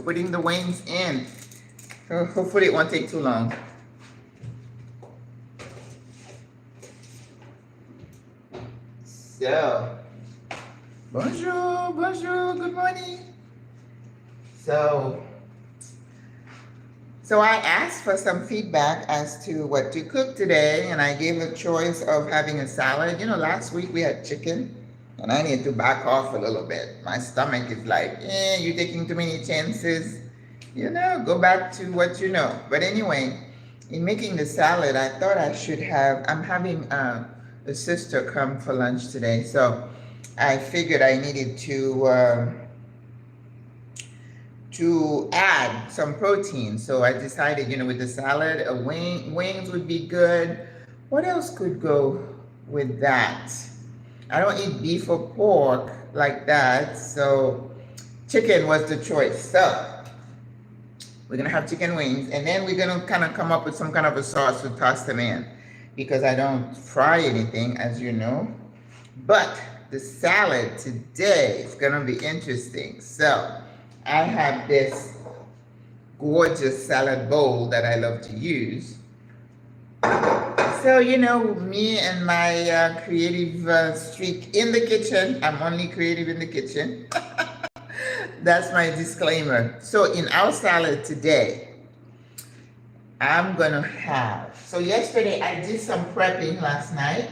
putting the wings in. Hopefully it won't take too long. So, bonjour, bonjour, good morning. So I asked for some feedback as to what to cook today, and I gave a choice of having a salad. You know, last week we had chicken, and I need to back off a little bit. My stomach is like, you're taking too many chances. You know, go back to what you know. But anyway, in making the salad, I thought I should have, I'm having a sister come for lunch today, so I figured I needed to add some protein. So I decided, you know, with the salad, wings would be good. What else could go with that? I don't eat beef or pork like that, so chicken was the choice. So we're gonna have chicken wings, and then we're gonna kind of come up with some kind of a sauce to toss them in, because I don't fry anything, as you know. But the salad today is gonna be interesting. So I have this gorgeous salad bowl that I love to use. So, you know, me and my creative streak in the kitchen. I'm only creative in the kitchen. That's my disclaimer. So in our salad today, I'm gonna have, so yesterday I did some prepping last night,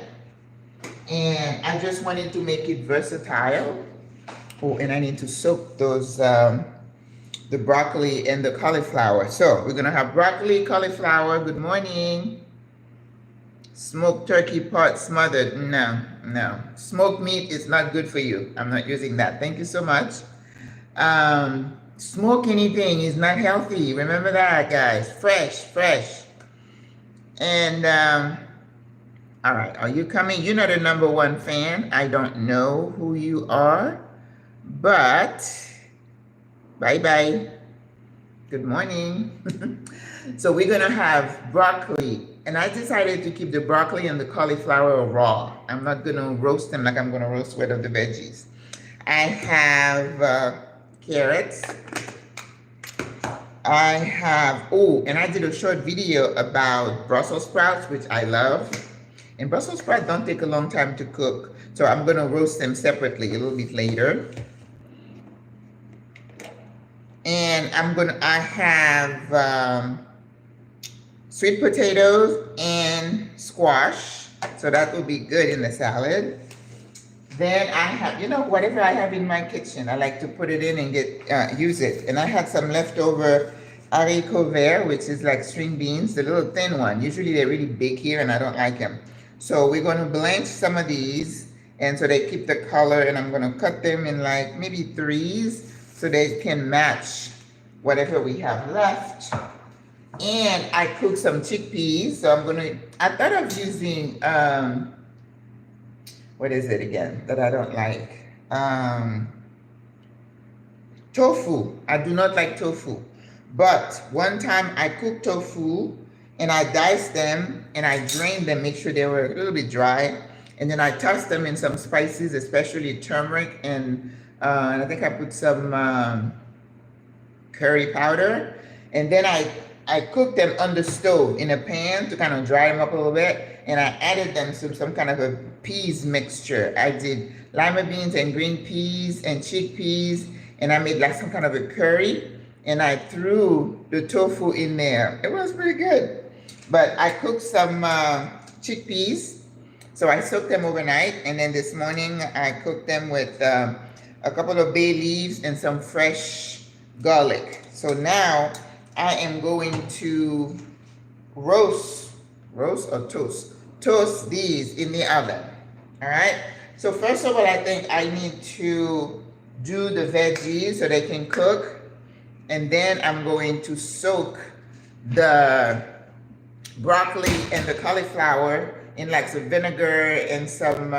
and I just wanted to make it versatile. Oh, and I need to soak those, the broccoli and the cauliflower. So we're gonna have broccoli, cauliflower, good morning. Smoked turkey pot smothered, no. Smoked meat is not good for you. I'm not using that, thank you so much. Smoke anything is not healthy. Remember that, guys. Fresh. And, all right, are you coming? You're not a #1 fan. I don't know who you are, but bye-bye. Good morning. So we're gonna have broccoli, and I decided to keep the broccoli and the cauliflower raw. I'm not gonna roast them like I'm gonna roast one of the veggies. I have carrots. I have, and I did a short video about Brussels sprouts, which I love. And Brussels sprouts don't take a long time to cook, so I'm gonna roast them separately a little bit later. And I have sweet potatoes and squash, so that will be good in the salad. Then I have, you know, whatever I have in my kitchen, I like to put it in and use it. And I had some leftover haricots verts, which is like string beans, the little thin one. Usually they're really big here, and I don't like them. So we're going to blanch some of these, and so they keep the color, and I'm going to cut them in like maybe 3s so they can match whatever we have left. And I cooked some chickpeas, so I thought of using, what is it again that I don't like? Tofu. I do not like tofu. But one time I cooked tofu, and I diced them and I drained them, make sure they were a little bit dry. And then I tossed them in some spices, especially turmeric, and I think I put some curry powder. And then I cooked them on the stove in a pan to kind of dry them up a little bit. And I added them to some kind of a peas mixture. I did lima beans and green peas and chickpeas, and I made like some kind of a curry, and I threw the tofu in there. It was pretty good. But I cooked some chickpeas, so I soaked them overnight, and then this morning I cooked them with a couple of bay leaves and some fresh garlic. So now I am going to roast or toast these in the oven. All right, so first of all, I think I need to do the veggies so they can cook, and then I'm going to soak the broccoli and the cauliflower in like some vinegar and some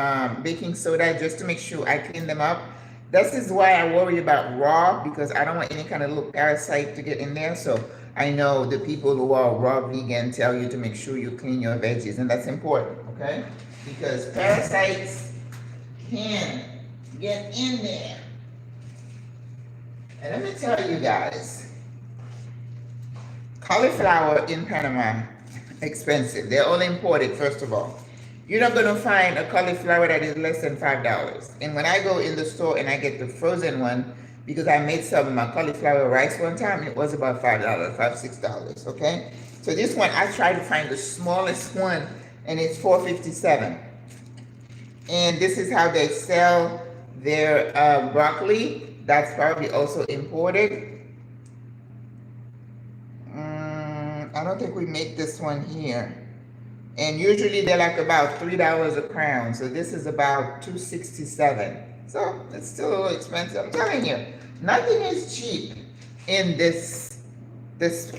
baking soda, just to make sure I clean them up. This is why I worry about raw, because I don't want any kind of little parasite to get in there. So I know the people who are raw vegan tell you to make sure you clean your veggies, and that's important, okay? Because parasites can get in there. And let me tell you guys, cauliflower in Panama, expensive. They're all imported, first of all. You're not going to find a cauliflower that is less than $5. And when I go in the store and I get the frozen one, because I made some cauliflower rice one time, it was about $5, $6, okay? So this one, I tried to find the smallest one, and it's $4.57. And this is how they sell their broccoli. That's probably also imported. I don't think we make this one here. And usually they're like about $3 a pound. So this is about $2.67. So it's still a little expensive. I'm telling you, nothing is cheap in this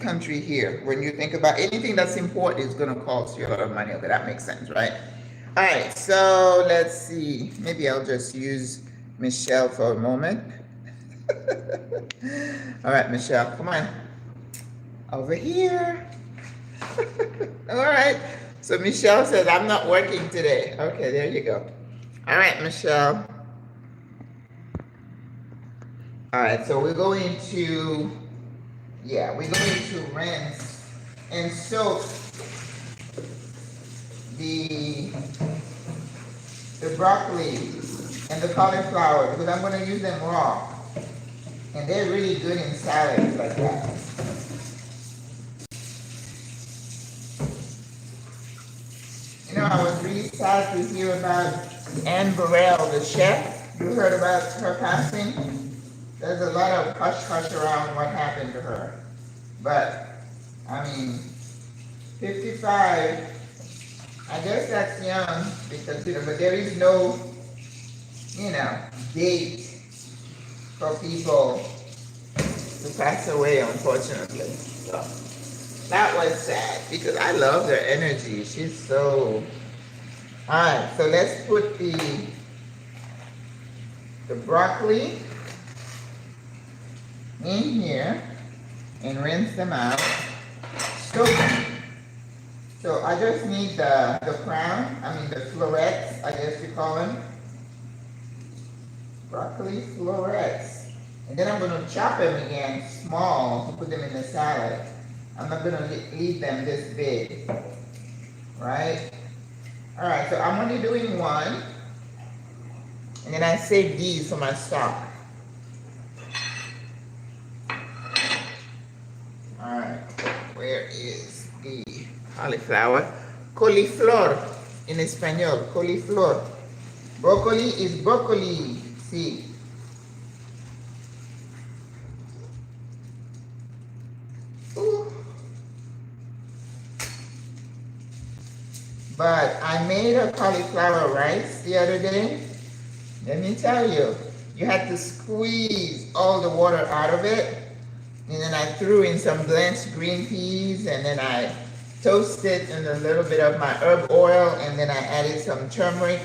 country here. When you think about anything that's imported, it's going to cost you a lot of money. Okay, that makes sense, right? All right, so let's see. Maybe I'll just use Michelle for a moment. All right, Michelle, come on. Over here. All right. So Michelle says, I'm not working today. Okay, there you go. All right, Michelle. All right, so we're going to rinse and soak the broccoli and the cauliflower, because I'm going to use them raw. And they're really good in salads like that. You know, I was really sad to hear about Anne Burrell, the chef. You heard about her passing? There's a lot of hush-hush around what happened to her. But, I mean, 55, I guess that's young, because, but there is no, date for people to pass away, unfortunately. So, that was sad, because I love her energy. She's so... Alright, so let's put the broccoli in here and rinse them out. So I just need the florets, I guess you call them. Broccoli florets. And then I'm going to chop them again small to put them in the salad. I'm not going to leave them this big. Right? Alright, so I'm only doing one. And then I save these for my stock. Alright, where is the cauliflower? Cauliflower in Espanol, cauliflower. Broccoli is broccoli. See. Ooh. But I made a cauliflower rice the other day. Let me tell you, you had to squeeze all the water out of it. And then I threw in some blanched green peas, and then I toasted in a little bit of my herb oil, and then I added some turmeric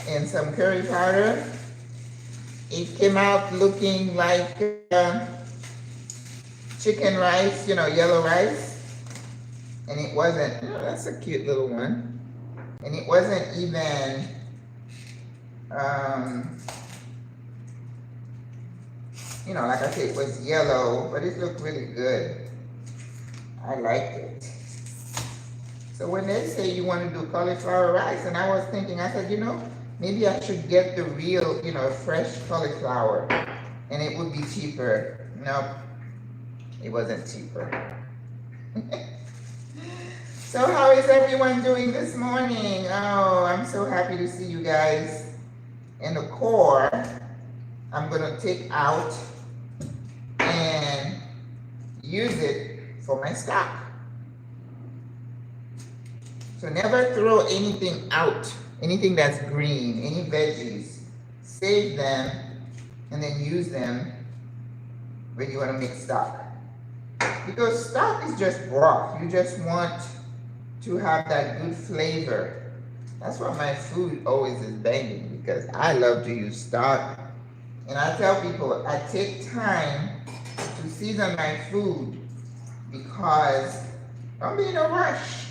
and some curry powder. It came out looking like chicken rice, yellow rice. And it wasn't, that's a cute little one. And it wasn't even, like I said, it was yellow, but it looked really good. I liked it. So when they say you want to do cauliflower rice, and I was thinking, I said, maybe I should get the real, fresh cauliflower, and it would be cheaper. Nope, it wasn't cheaper. So how is everyone doing this morning? Oh, I'm so happy to see you guys. And the core, I'm going to take out and use it for my stock. So never throw anything out, anything that's green, any veggies. Save them and then use them when you want to make stock. Because stock is just broth. You just want to have that good flavor. That's why my food always is banging, because I love to use stock. And I tell people, I take time to season my food because don't be in a rush.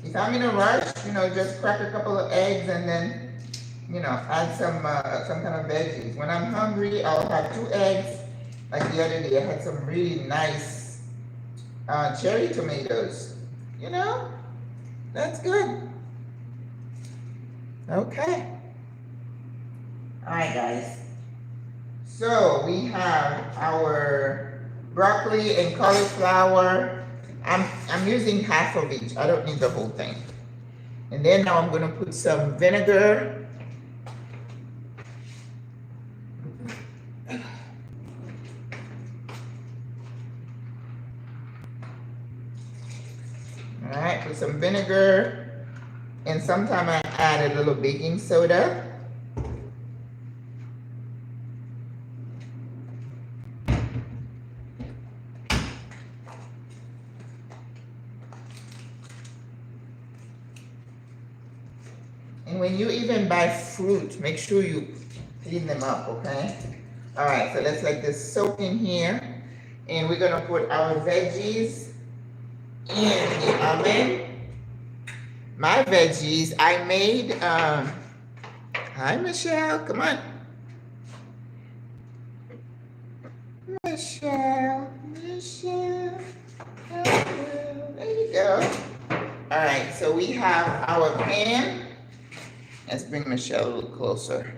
If I'm in a rush, just crack a couple of eggs and then you know, add some kind of veggies. When I'm hungry, I'll have 2 eggs. Like the other day, I had some really nice cherry tomatoes. You know, that's good. Okay. All right, guys. So we have our broccoli and cauliflower. I'm using half of each. I don't need the whole thing. And then now I'm going to put some vinegar. All right, put some vinegar. And sometimes I add a little baking soda. And when you even buy fruit, make sure you clean them up, okay? All right, so let's let this soak in here. And we're gonna put our veggies in the oven. My veggies, I made, hi Michelle, come on. Michelle, there you go. All right, so we have our pan. Let's bring Michelle a little closer.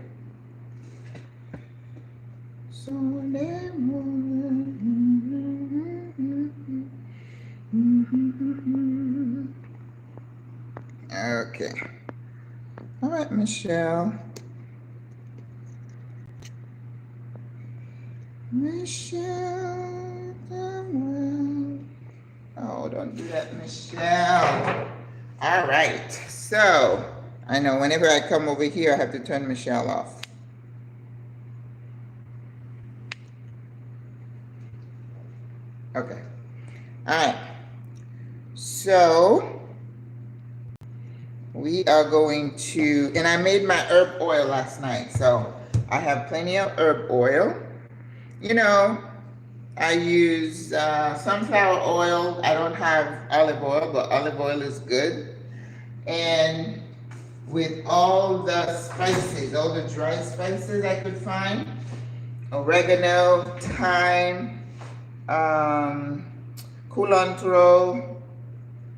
Okay. All right, Michelle. Michelle. Oh, don't do that, Michelle. All right. So, I know whenever I come over here, I have to turn Michelle off. Okay. All right. So, we are going to, and I made my herb oil last night. So, I have plenty of herb oil. You know, I use sunflower oil. I don't have olive oil, but olive oil is good. And with all the spices, all the dry spices I could find, oregano, thyme, culantro,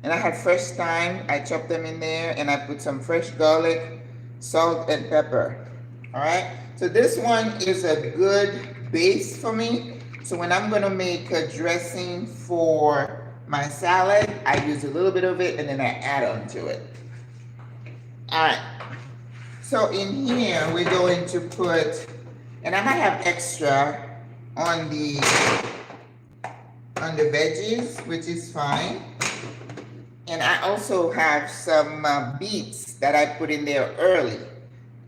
and I had fresh thyme. I chopped them in there, and I put some fresh garlic, salt, and pepper. All right, so this one is a good base for me. So when I'm gonna make a dressing for my salad, I use a little bit of it, and then I add on to it. All right, so in here, we're going to put, and I might have extra on the veggies, which is fine. And I also have some beets that I put in there early,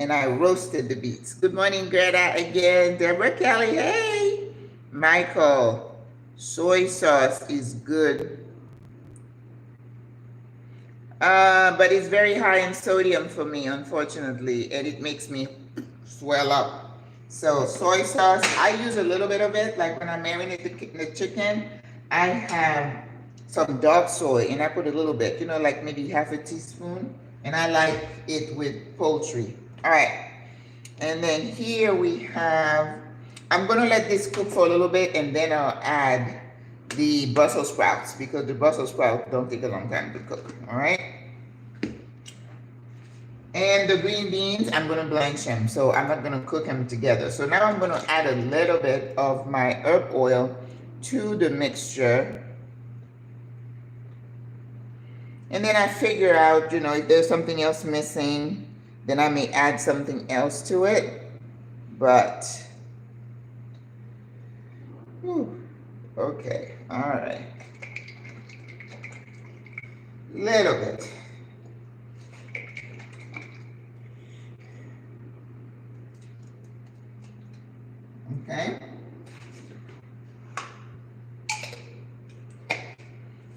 and I roasted the beets. Good morning, Greta again. Deborah Kelly, hey. Michael, soy sauce is good. But it's very high in sodium for me, unfortunately, and it makes me swell up. So soy sauce, I use a little bit of it. Like when I marinate the chicken, I have some dark soy, and I put a little bit, you know, like maybe half a teaspoon, and I like it with poultry. All right, and then here we have, I'm gonna let this cook for a little bit, and then I'll add the Brussels sprouts, because the Brussels sprouts don't take a long time to cook. All right, and the green beans, I'm gonna blanch them, so I'm not gonna cook them together. So now I'm gonna add a little bit of my herb oil to the mixture, and then I figure out, you know, if there's something else missing, then I may add something else to it. But okay, all right, little bit. Okay,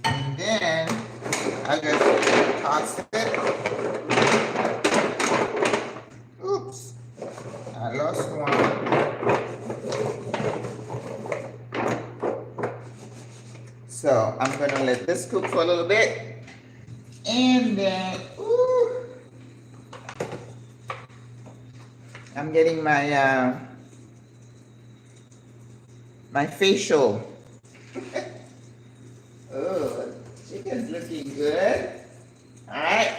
and then I just toss it. Oops, I lost one. So I'm gonna let this cook for a little bit, and then I'm getting my my facial. Oh, chicken's looking good. All right.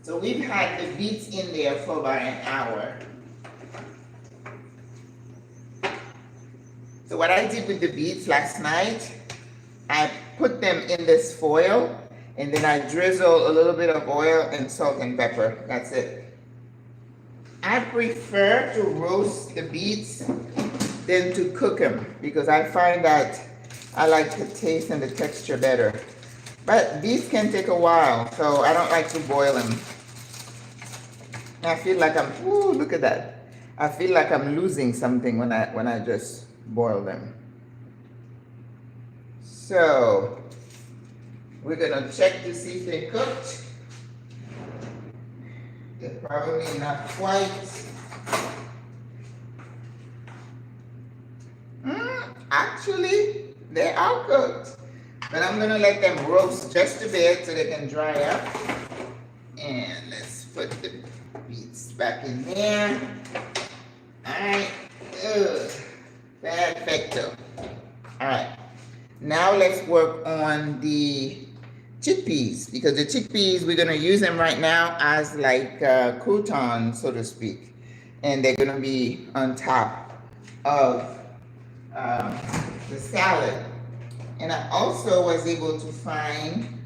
So we've had the beets in there for about an hour. So what I did with the beets last night, I put them in this foil and then I drizzle a little bit of oil and salt and pepper. That's it. I prefer to roast the beets than to cook them because I find that I like the taste and the texture better. But beets can take a while, so I don't like to boil them. I feel like I'm, ooh, look at that. I feel like I'm losing something when I just boil them. So we're gonna check to see if they cooked. They're probably not quite. Actually, they are cooked. But I'm gonna let them roast just a bit so they can dry up. And let's put the beets back in there. Alright. Perfecto. Alright. Now let's work on the chickpeas, because the chickpeas, we're gonna use them right now as like croutons, so to speak. And they're gonna be on top of the salad. And I also was able to find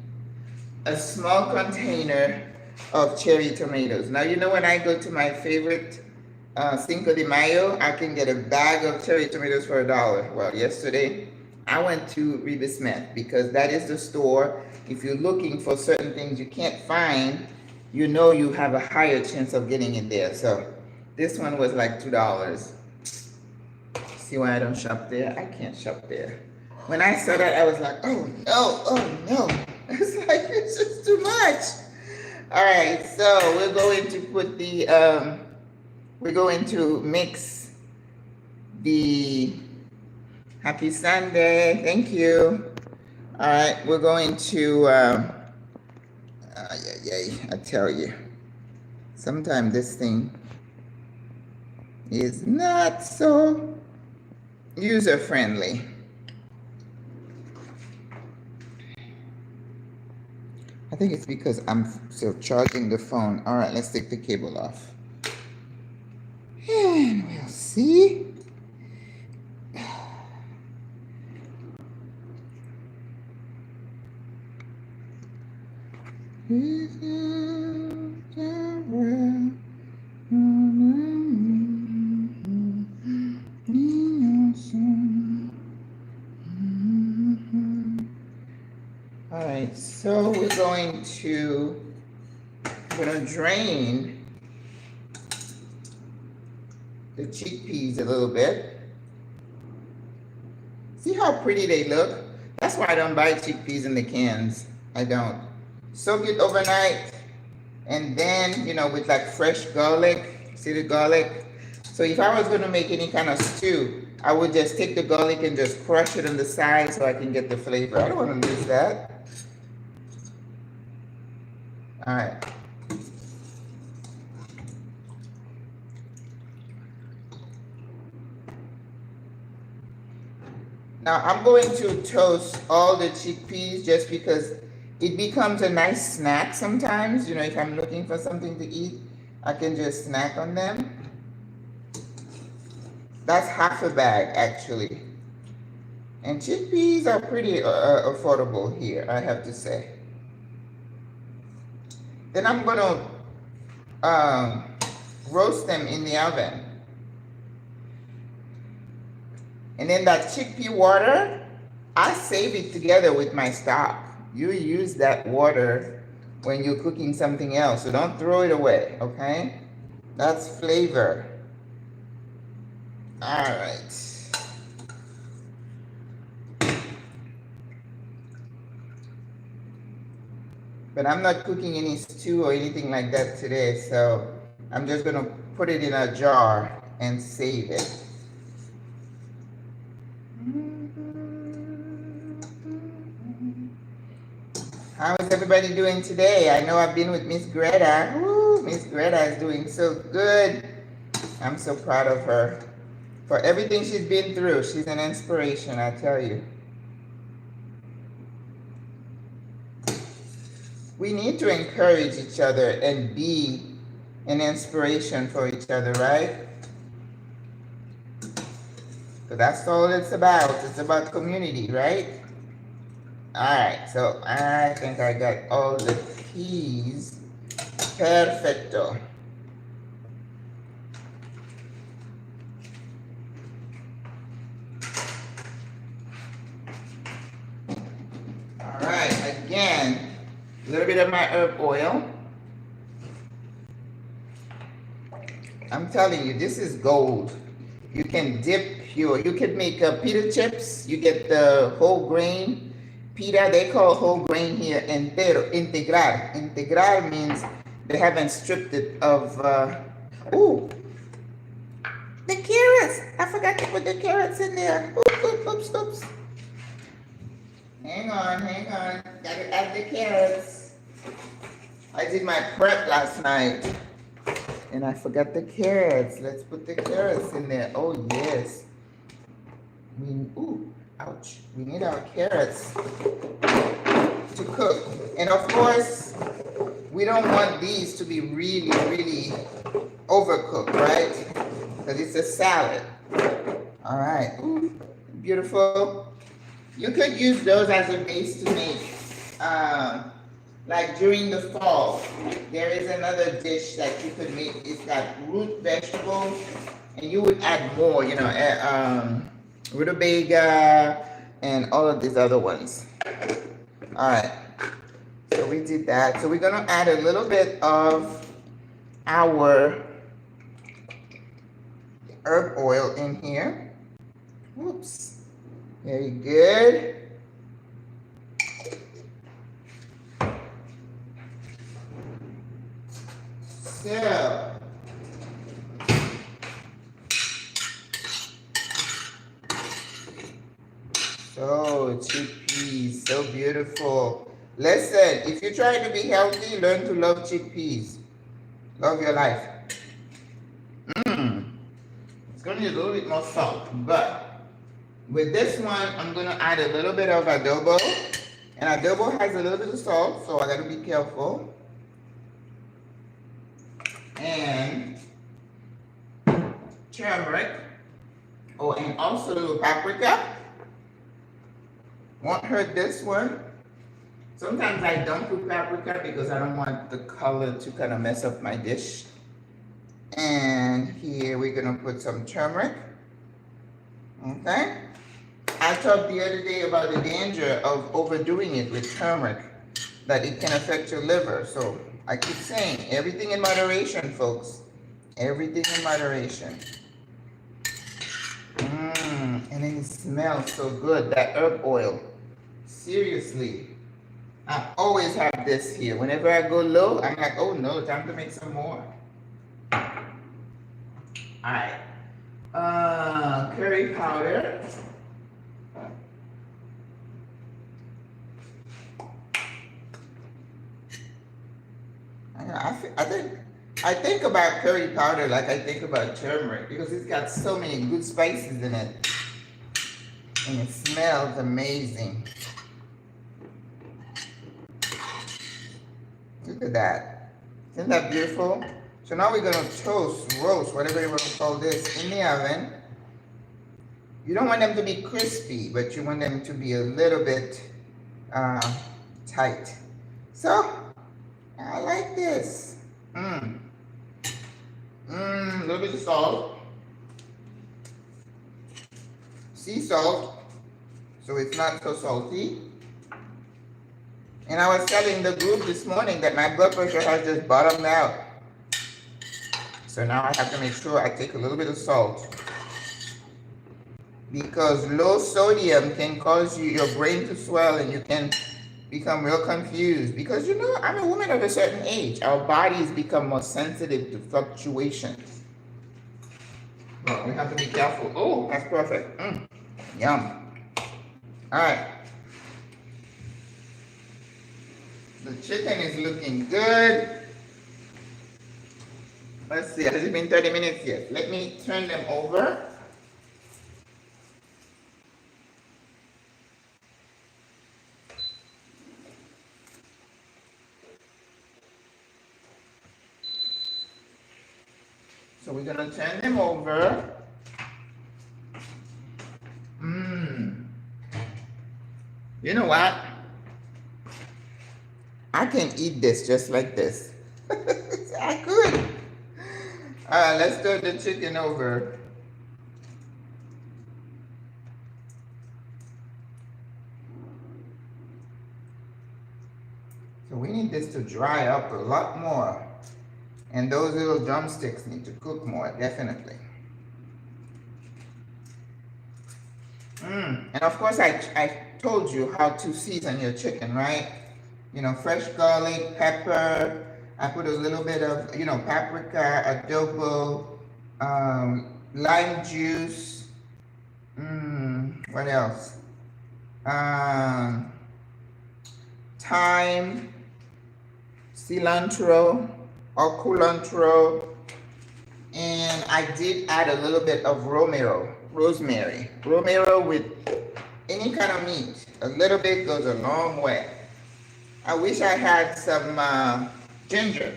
a small container of cherry tomatoes. Now, you know, when I go to my favorite Cinco de Mayo, I can get a bag of cherry tomatoes for $1. Well, yesterday I went to Reba Smith because that is the store. If you're looking for certain things you can't find, you know you have a higher chance of getting it there. So this one was like $2. See why I don't shop there? I can't shop there. When I saw that, I was like, oh no. It's like, it's just too much. All right, so we're going to put the, we're going to mix the, happy Sunday, thank you. All right, we're going to, I tell you, sometimes this thing is not so user-friendly. I think it's because I'm still charging the phone. All right, let's take the cable off. And we'll see. All right, so we're going to, drain the chickpeas a little bit. See how pretty they look? That's why I don't buy chickpeas in the cans. I don't. Soak it overnight, and then, you know, with like fresh garlic, see the garlic? So if I was gonna make any kind of stew, I would just take the garlic and just crush it on the side so I can get the flavor. I don't wanna lose that. All right. Now I'm going to toast all the chickpeas just because it becomes a nice snack sometimes. You know, if I'm looking for something to eat, I can just snack on them. That's half a bag actually. And chickpeas are pretty affordable here, I have to say. Then I'm gonna roast them in the oven. And then that chickpea water, I save it together with my stock. You use that water when you're cooking something else, so don't throw it away, okay? That's flavor. All right. But I'm not cooking any stew or anything like that today, so I'm just gonna put it in a jar and save it. How is everybody doing today? I know I've been with Miss Greta. Woo, Miss Greta is doing so good. I'm so proud of her for everything she's been through. She's an inspiration, I tell you. We need to encourage each other and be an inspiration for each other, right? So that's all it's about. It's about community, right? All right, so I think I got all the peas. Perfecto. All right, again, a little bit of my herb oil. I'm telling you, this is gold. You can dip you can make pita chips. You get the whole grain pita. They call whole grain here entero, integral. Integral means they haven't stripped it of, ooh, the carrots. I forgot to put the carrots in there. Oops. Hang on. Gotta add the carrots. I did my prep last night and I forgot the carrots. Let's put the carrots in there. Oh, yes. Ooh, ouch. We need our carrots to cook. And of course, we don't want these to be really, really overcooked, right? Because it's a salad. All right. Ooh, beautiful. You could use those as a base to make, like during the fall, there is another dish that you could make. It's got root vegetables, and you would add more, you know, rutabaga and all of these other ones. All right. So we did that. So we're going to add a little bit of our herb oil in here. Whoops. Very good. So chickpeas, so beautiful. Listen, if you're trying to be healthy, learn to love chickpeas. Love your life. It's going to need a little bit more salt, but with this one, I'm going to add a little bit of adobo. And adobo has a little bit of salt, so I got to be careful. And turmeric. Oh, and also a little paprika. Won't hurt this one. Sometimes I don't put paprika because I don't want the color to kind of mess up my dish. And here we're going to put some turmeric. Okay. I talked the other day about the danger of overdoing it with turmeric, that it can affect your liver. So I keep saying, everything in moderation, folks. Everything in moderation. And then it smells so good, that herb oil. Seriously. I always have this here. Whenever I go low, I'm like, oh no, time to make some more. Alright. Curry powder. I think about curry powder like I think about turmeric because it's got so many good spices in it. And it smells amazing. Look at that. Isn't that beautiful? So now we're going to roast, whatever you want to call this, in the oven. You don't want them to be crispy, but you want them to be a little bit tight. So, I like this. A little bit of salt. Sea salt, so it's not so salty. And I was telling the group this morning that my blood pressure has just bottomed out. So now I have to make sure I take a little bit of salt. Because low sodium can cause your brain to swell and you can become real confused. Because, you know, I'm a woman of a certain age. Our bodies become more sensitive to fluctuations. Well, we have to be careful. Oh, that's perfect. Yum. All right. The chicken is looking good. Let's see, has it been 30 minutes? Yes. Let me turn them over. So we're gonna turn them over. You know what? I can eat this just like this. I could. All right, let's throw the chicken over. So we need this to dry up a lot more. And those little drumsticks need to cook more, definitely. And of course, I told you how to season your chicken, right? You know, fresh garlic, pepper. I put a little bit of, you know, paprika, adobo, lime juice. What else? Thyme, cilantro, or culantro. And I did add a little bit of rosemary. Romero with any kind of meat. A little bit goes a long way. I wish I had some ginger,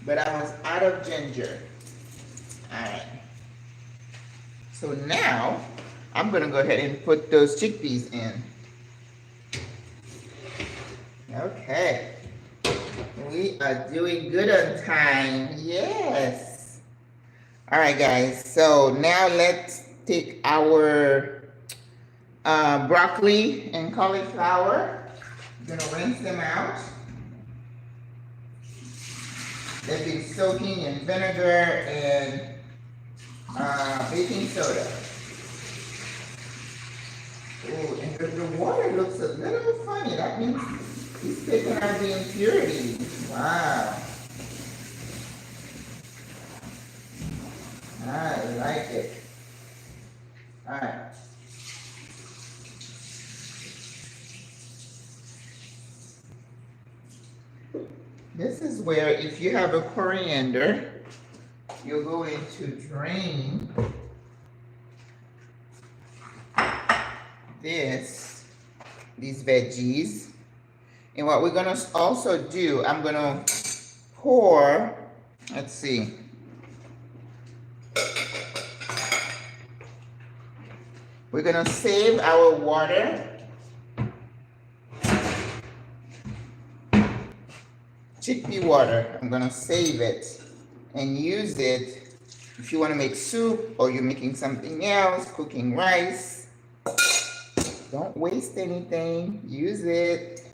but I was out of ginger. All right. So now I'm gonna go ahead and put those chickpeas in. Okay. We are doing good on time. Yes. All right, guys. So now let's take our broccoli and cauliflower. I'm gonna rinse them out. They've been soaking in vinegar and baking soda. Oh, and the water looks a little funny. That means it's taking out the impurities. Wow. I like it. All right. This is where, if you have a coriander, you're going to drain these veggies. And what we're gonna also do, I'm gonna pour, let's see. We're gonna save our water. Chickpea water, I'm gonna save it and use it if you wanna make soup or you're making something else, cooking rice. Don't waste anything, use it.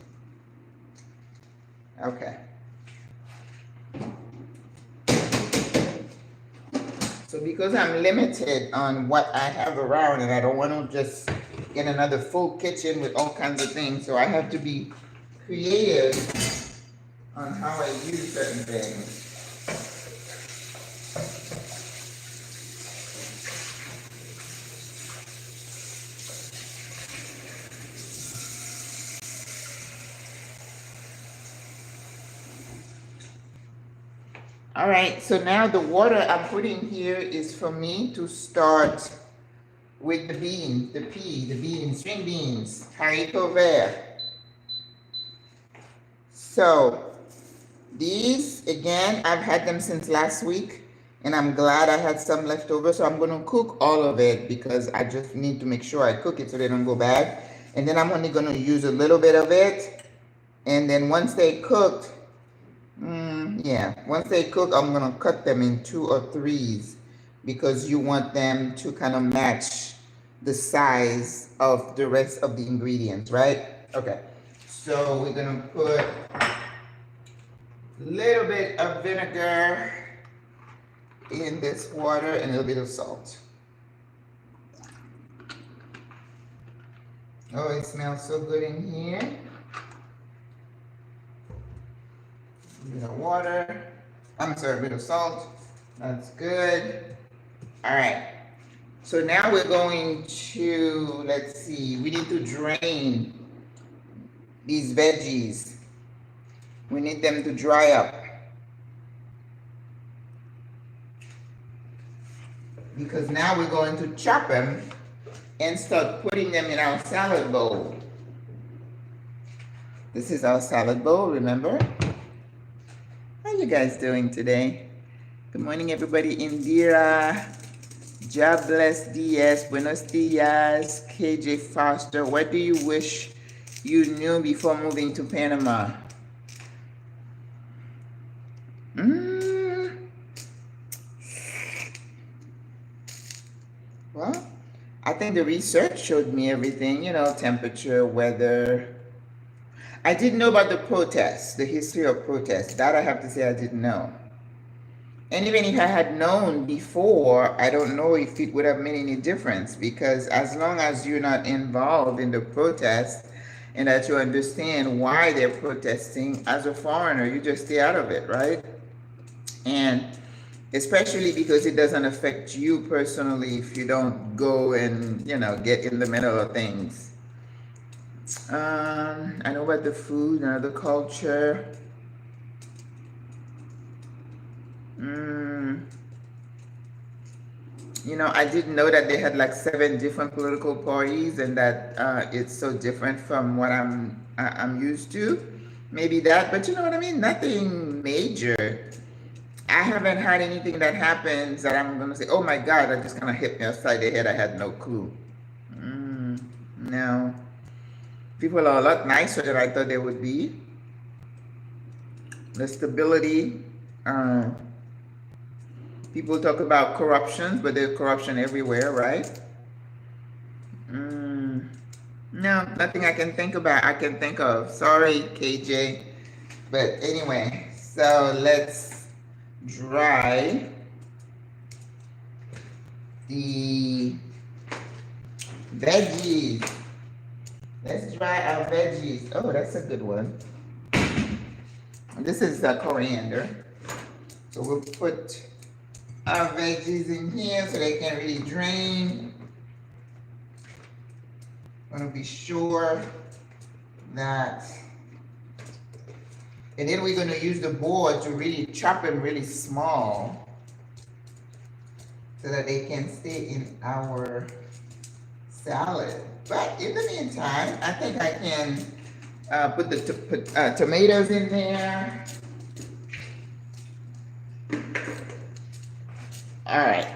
Okay. So because I'm limited on what I have around and I don't want to just get another full kitchen with all kinds of things, so I have to be creative on how I use certain things. All right, so now the water I'm putting here is for me to start with the beans, the beans, string beans, haricot vert. So these, again, I've had them since last week, and I'm glad I had some left over, so I'm gonna cook all of it because I just need to make sure I cook it so they don't go bad. And then I'm only gonna use a little bit of it, and then once they cooked, once they cook, I'm gonna cut them in 2 or 3s because you want them to kind of match the size of the rest of the ingredients, right? Okay, so we're gonna put a little bit of vinegar in this water and a little bit of salt. Oh, it smells so good in here. A bit of water. I'm sorry, a bit of salt. That's good. All right. So now we're going to, let's see, we need to drain these veggies. We need them to dry up. because now we're going to chop them and start putting them in our salad bowl. This is our salad bowl, remember? How you guys doing today? Good morning, everybody. Indira, Jobless DS, Buenos Dias, KJ Foster. What do you wish you knew before moving to Panama? Well, I think the research showed me everything, you know, temperature, weather. I didn't know about the protests, the history of protests. That I have to say I didn't know. And even if I had known before, I don't know if it would have made any difference, because as long as you're not involved in the protest and that you understand why they're protesting, as a foreigner, you just stay out of it, right? And especially because it doesn't affect you personally if you don't go and, you know, get in the middle of things. I know about the food and the culture. You know, I didn't know that they had like 7 different political parties, and that it's so different from what I'm used to. Maybe that, but you know what I mean? Nothing major. I haven't had anything that happens that I'm gonna say, oh my God, that just kind of hit me upside the head. I had no clue. No. People are a lot nicer than I thought they would be. The stability. People talk about corruption, but there's corruption everywhere, right? No, nothing I can think of. Sorry, KJ. But anyway, so let's dry the veggies. Let's dry our veggies. Oh, that's a good one. This is the coriander. So we'll put our veggies in here so they can really drain. I'm gonna be sure that, and then we're gonna use the board to really chop them really small so that they can stay in our salad. But in the meantime, I think I can put the tomatoes in there. All right,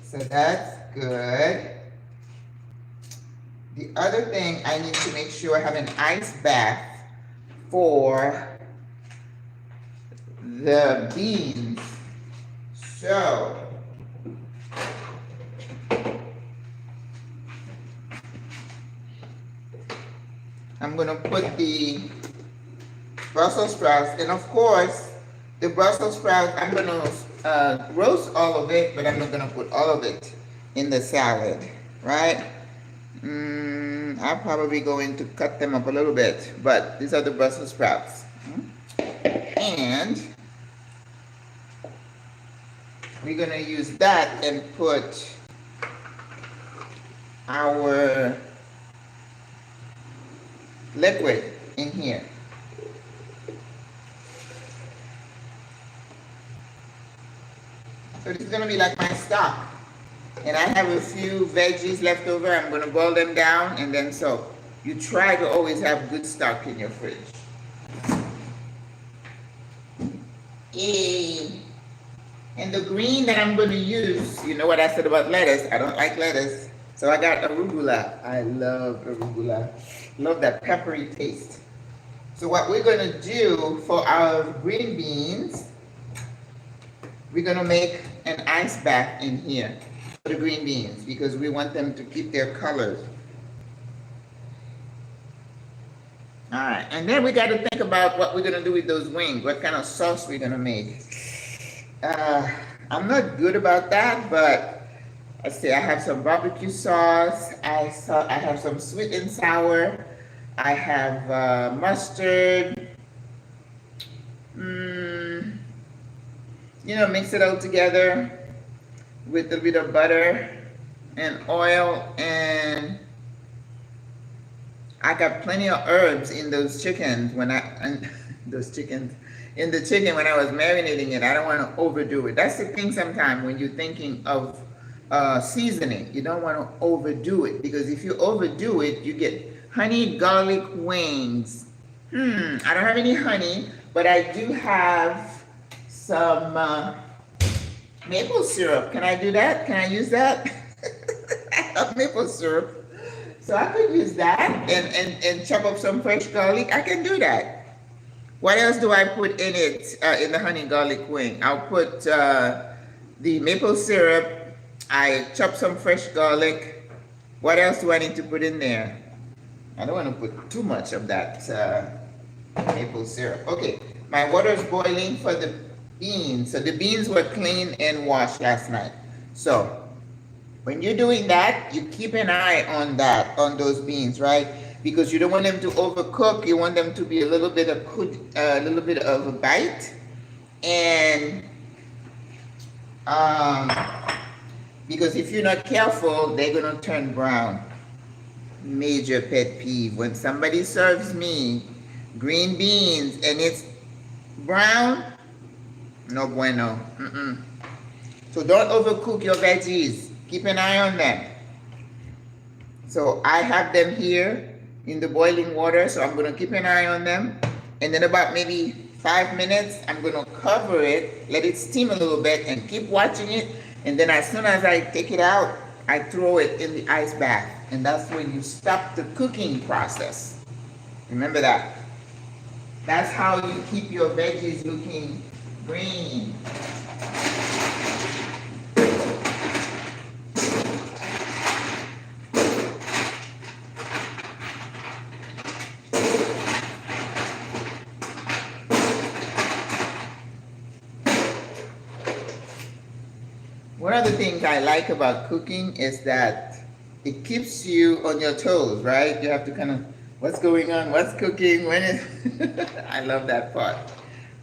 so that's good. The other thing, I need to make sure I have an ice bath for the beans. So I'm gonna put the Brussels sprouts, and of course, the Brussels sprouts, I'm gonna roast all of it, but I'm not gonna put all of it in the salad, right? I'm probably going to cut them up a little bit, but these are the Brussels sprouts. And we're gonna use that and put our liquid in here. So this is gonna be like my stock. And I have a few veggies left over. I'm gonna boil them down, and then so you try to always have good stock in your fridge. And the green that I'm gonna use, you know what I said about lettuce? I don't like lettuce. So I got arugula. I love arugula. Love that peppery taste. So what we're gonna do for our green beans, we're gonna make an ice bath in here for the green beans because we want them to keep their colors. All right, and then we got to think about what we're gonna do with those wings. What kind of sauce we're gonna make. I'm not good about that, but let's see. I have some barbecue sauce. I have some sweet and sour. I have mustard. You know, mix it all together with a little bit of butter and oil, and I got plenty of herbs in those chickens in the chicken when I was marinating it. I don't want to overdo it. That's the thing sometimes when you're thinking of seasoning. You don't want to overdo it, because if you overdo it, you get honey garlic wings. I don't have any honey, but I do have some maple syrup. Can I do that? Can I use that? I have maple syrup. So I could use that and chop up some fresh garlic. I can do that. What else do I put in it, in the honey garlic wing? I'll put the maple syrup. I chop some fresh garlic. What else do I need to put in there? I don't want to put too much of that maple syrup. Okay, my water is boiling for the beans. So the beans were cleaned and washed last night. So when you're doing that, you keep an eye on that, on those beans, right? Because you don't want them to overcook. You want them to be a little bit of a bite, and because if you're not careful, they're gonna turn brown. Major pet peeve: when somebody serves me green beans and it's brown, no bueno. So don't overcook your veggies. Keep an eye on them. So I have them here in the boiling water, so I'm gonna keep an eye on them. And then about maybe 5 minutes, I'm gonna cover it, let it steam a little bit, and keep watching it. And then as soon as I take it out, I throw it in the ice bath. And that's when you stop the cooking process. Remember that. That's how you keep your veggies looking green. One of the things I like about cooking is that it keeps you on your toes, right? You have to kind of, what's going on? What's cooking? When is... I love that part.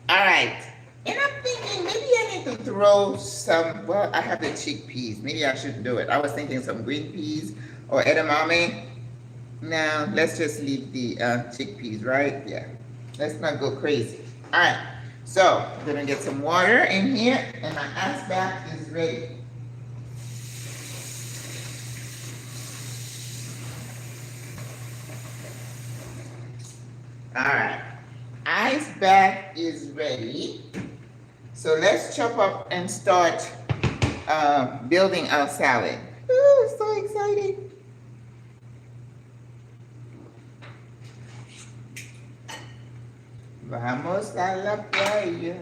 All right. And I'm thinking maybe I need to throw some, well, I have the chickpeas. Maybe I shouldn't do it. I was thinking some green peas or edamame. No, let's just leave the chickpeas, right? Yeah. Let's not go crazy. All right. So I'm gonna get some water in here, and my ice bath is ready. All right, ice bath is ready. So let's chop up and start building our salad. Ooh, so exciting. Vamos a la playa.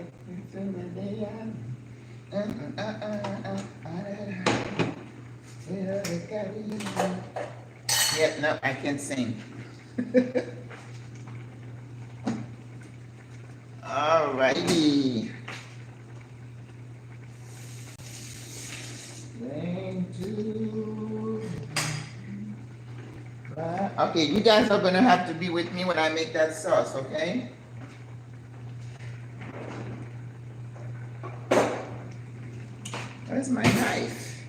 Yep, no, I can't sing. Alrighty. Okay, you guys are gonna have to be with me when I make that sauce, okay? Where's my knife?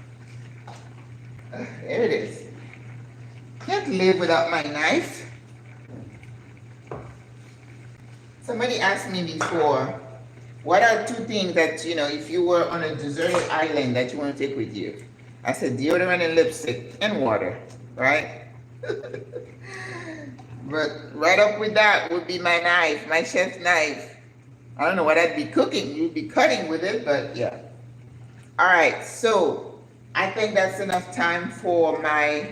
There it is. Can't live without my knife. Somebody asked me before, what are 2 things that, if you were on a deserted island that you want to take with you? I said deodorant and lipstick and water, right? But right up with that would be my knife, my chef's knife. I don't know what I'd be cooking. You'd be cutting with it, but yeah. All right, so I think that's enough time for my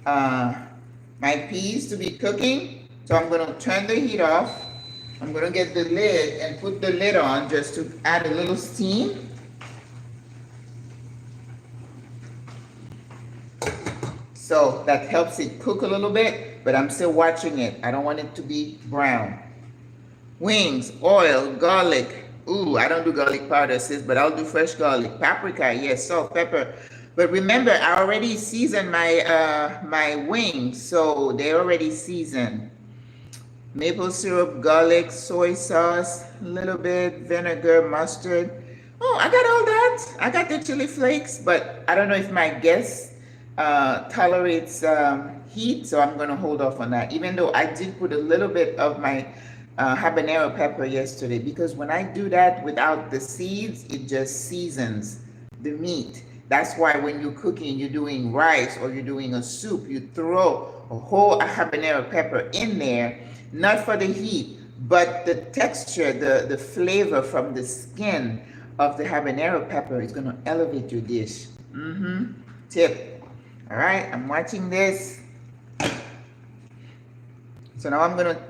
my peas to be cooking. So I'm going to turn the heat off. I'm going to get the lid and put the lid on just to add a little steam. So that helps it cook a little bit, but I'm still watching it. I don't want it to be brown. Wings, oil, garlic. Ooh, I don't do garlic powder, sis, but I'll do fresh garlic. Paprika, yes, salt, pepper. But remember, I already seasoned my my wings, so they're already seasoned. Maple syrup, garlic, soy sauce, a little bit, vinegar, mustard. Oh, I got all that. I got the chili flakes, but I don't know if my guest tolerates heat, so I'm going to hold off on that. Even though I did put a little bit of my habanero pepper yesterday, because when I do that without the seeds, it just seasons the meat. That's why when you're cooking, you're doing rice or you're doing a soup, you throw a whole habanero pepper in there, not for the heat, but the texture, the flavor from the skin of the habanero pepper is going to elevate your dish. Tip. All right, I'm watching this. So now I'm going to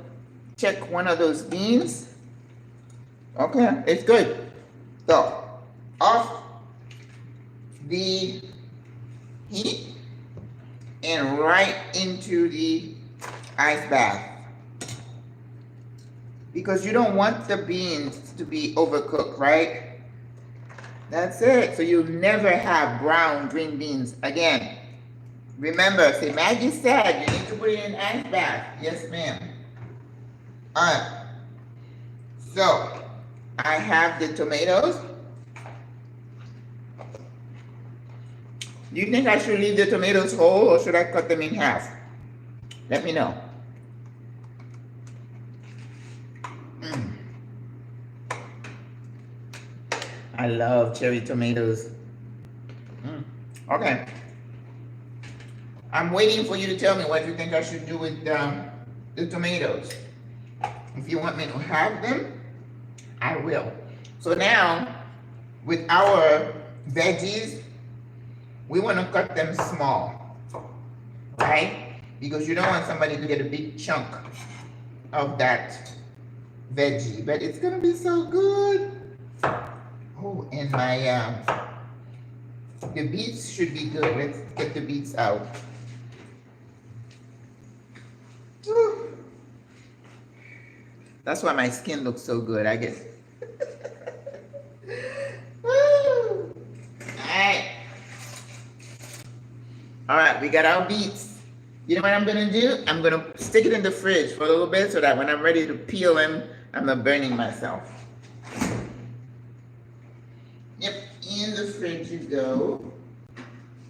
check one of those beans. Okay, it's good. So, off the heat and right into the ice bath. Because you don't want the beans to be overcooked, right? That's it. So you'll never have brown green beans again. Remember, say Maggie said you need to put it in ice bath. Yes, ma'am. Alright. So I have the tomatoes. Do you think I should leave the tomatoes whole or should I cut them in half? Let me know. I love cherry tomatoes. Okay. I'm waiting for you to tell me what you think I should do with the tomatoes. If you want me to have them, I will. So now, with our veggies, we want to cut them small, right? Because you don't want somebody to get a big chunk of that veggie, but it's gonna be so good. Oh, and my the beets should be good. Let's get the beets out. Woo. That's why my skin looks so good, I guess. Woo. All right, we got our beets. You know what I'm gonna do? I'm gonna stick it in the fridge for a little bit so that when I'm ready to peel them, I'm not burning myself. Yep, in the fridge you go.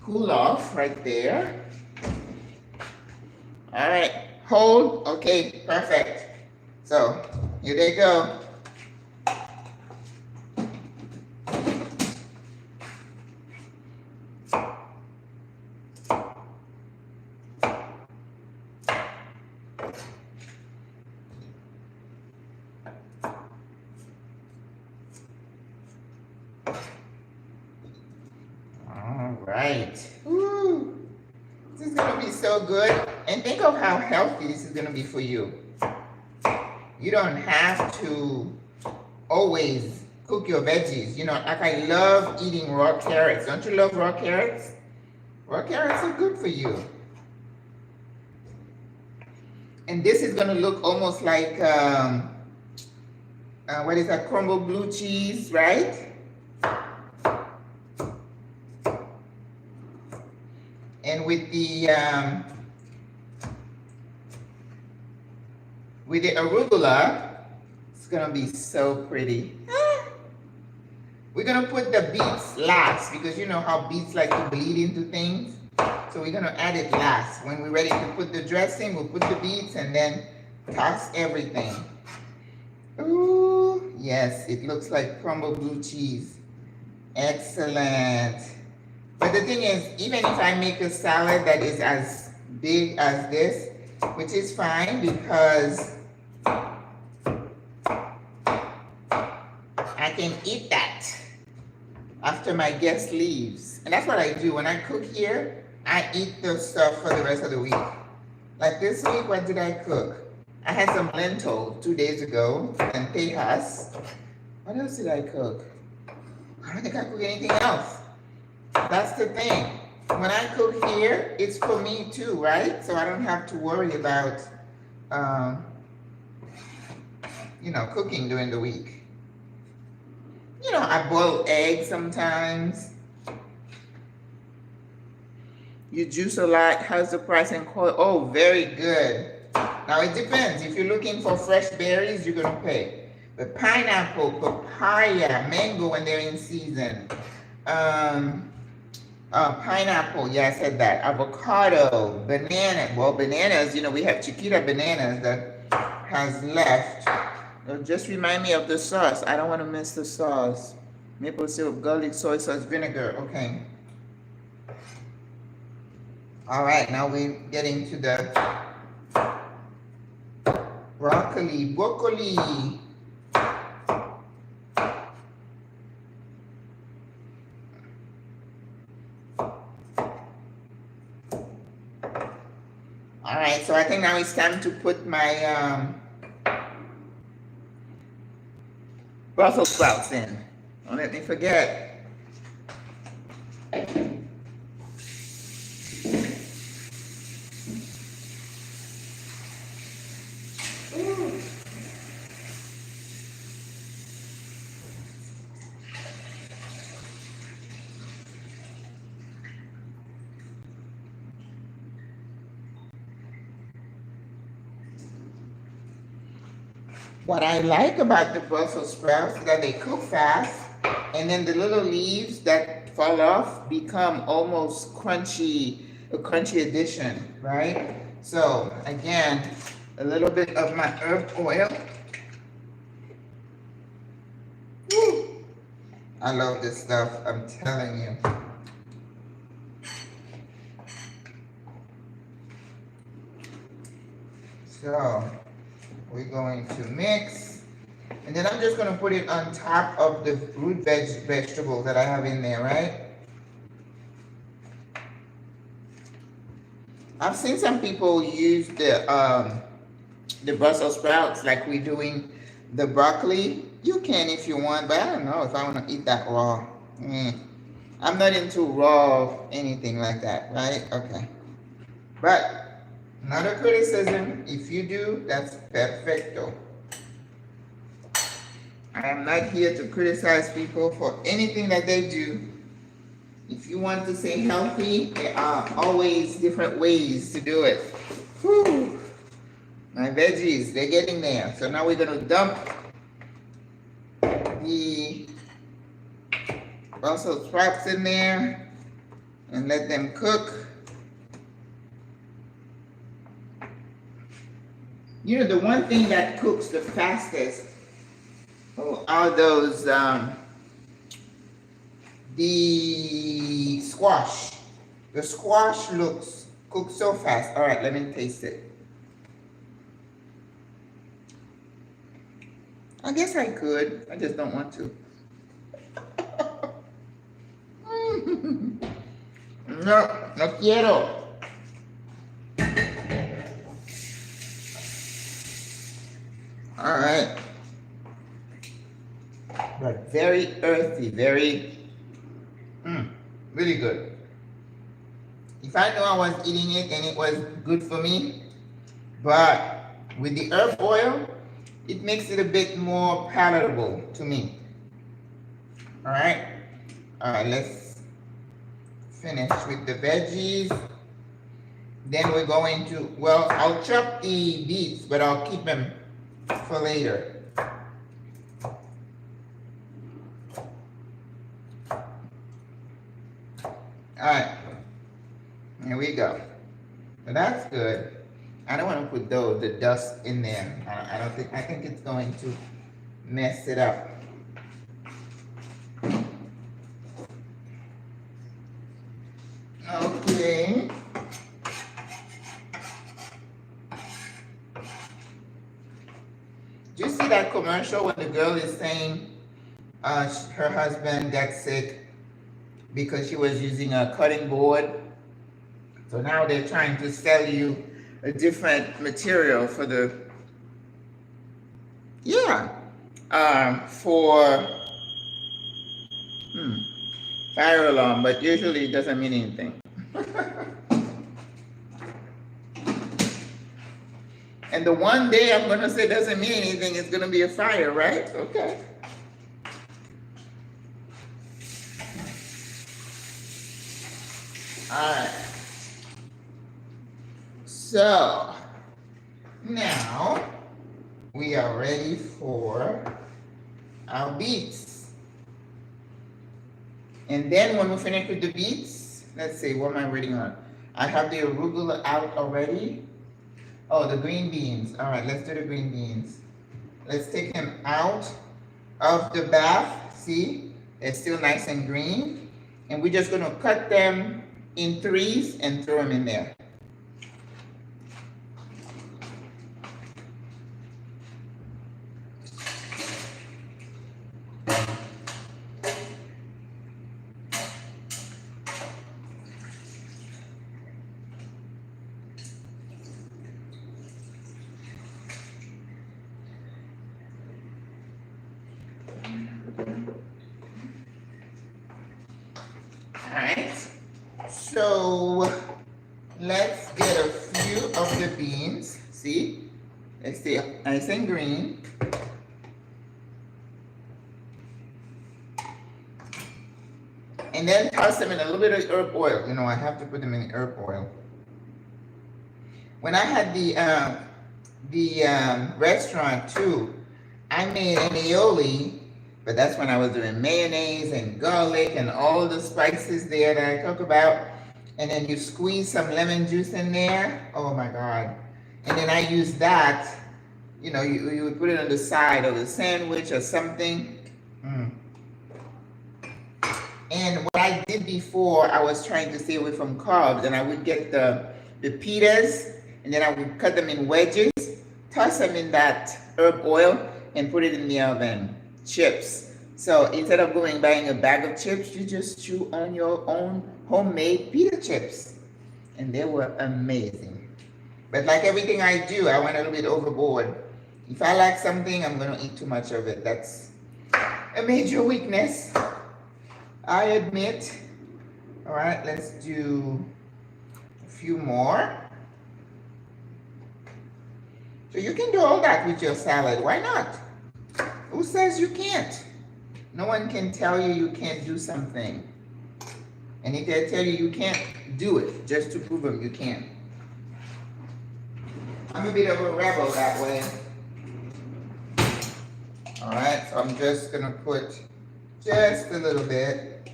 Cool off right there. All right, hold. Okay, perfect. So here they go. Right. Woo. This is going to be so good. And think of how healthy this is going to be for you. You don't have to always cook your veggies. You know, like I love eating raw carrots. Don't you love raw carrots? Raw carrots are good for you. And this is going to look almost like, what is that, crumbled blue cheese, right? And with the arugula, it's gonna be so pretty. We're gonna put the beets last because you know how beets like to bleed into things. So we're gonna add it last. When we're ready to put the dressing, we'll put the beets and then toss everything. Ooh, yes, it looks like crumbled blue cheese. Excellent. But the thing is, even if I make a salad that is as big as this, which is fine because I can eat that after my guest leaves. And that's what I do. When I cook here, I eat the stuff for the rest of the week. Like this week, what did I cook? I had some lentils 2 days ago and tejas. What else did I cook? I don't think I cooked anything else. That's the thing. When I cook here, it's for me too, right? So I don't have to worry about, you know, cooking during the week. You know, I boil eggs sometimes. You juice a lot. How's the price in coil? Oh, very good. Now it depends. If you're looking for fresh berries, you're going to pay. But pineapple, papaya, mango when they're in season. Pineapple, yeah, I said that. Avocado, banana. Well, bananas, you know, we have Chiquita bananas that has left. Just remind me of the sauce. I don't want to miss the sauce. Maple syrup, garlic, soy sauce, vinegar. Okay. All right, now we're getting to the broccoli. All right, so I think now it's time to put my Brussels sprouts in. Don't let me forget. What I like about the Brussels sprouts is that they cook fast, and then the little leaves that fall off become almost crunchy, a crunchy addition, right? So again, a little bit of my herb oil. Woo. I love this stuff, I'm telling you. So we're going to mix, and then I'm just going to put it on top of the root vegetables that I have in there, right? I've seen some people use the Brussels sprouts like we're doing the broccoli. You can if you want, but I don't know if I want to eat that raw. I'm not into raw anything like that, right? Okay. But not a criticism. If you do, that's perfecto. I am not here to criticize people for anything that they do. If you want to stay healthy, there are always different ways to do it. Whew. My veggies, they're getting there. So now we're going to dump the Brussels sprouts in there and let them cook. You know, the one thing that cooks the fastest are those, the squash. The squash cooks so fast. All right, let me taste it. I guess I could. I just don't want to. No quiero. All right. But very earthy, very, really good. If I knew I was eating it and it was good for me, but with the herb oil, it makes it a bit more palatable to me. All right. All right, let's finish with the veggies. Then we're going to, well, I'll chop the beets, but I'll keep them for later. All right, here we go. So that's good. I don't want to put the dust in there. I think it's going to mess it up. Okay. Do you see that commercial when the girl is saying her husband got sick because she was using a cutting board? So now they're trying to sell you a different material for the, for fire alarm, but usually it doesn't mean anything. And the one day I'm going to say doesn't mean anything, it's going to be a fire, right? Okay. All right. So now we are ready for our beets. And then when we finish with the beets, let's see, what am I reading on? I have the arugula out already. Oh, the green beans. All right, let's do the green beans. Let's take them out of the bath. See, they're still nice and green. And we're just gonna cut them in threes and throw them in there. Alright, so let's get a few of the beans. See, they stay nice and green. And then toss them in a little bit of herb oil. You know, I have to put them in herb oil. When I had the restaurant too, I made an aioli. But that's when I was doing mayonnaise and garlic and all the spices there that I talk about. And then you squeeze some lemon juice in there. Oh my God. And then I use that, you know, you would put it on the side of a sandwich or something. And what I did before, I was trying to stay away from carbs, and I would get the pitas, and then I would cut them in wedges, toss them in that herb oil, and put it in the oven. Chips. So instead of going buying a bag of chips, you just chew on your own homemade pita chips. And they were amazing. But like everything I do, I went a little bit overboard. If I like something, I'm going to eat too much of it. That's a major weakness, I admit. All right, let's do a few more. So you can do all that with your salad. Why not? Who says you can't? No one can tell you you can't do something. And if they tell you you can't, do it just to prove them you can. I'm a bit of a rebel that way. All right, so I'm just gonna put just a little bit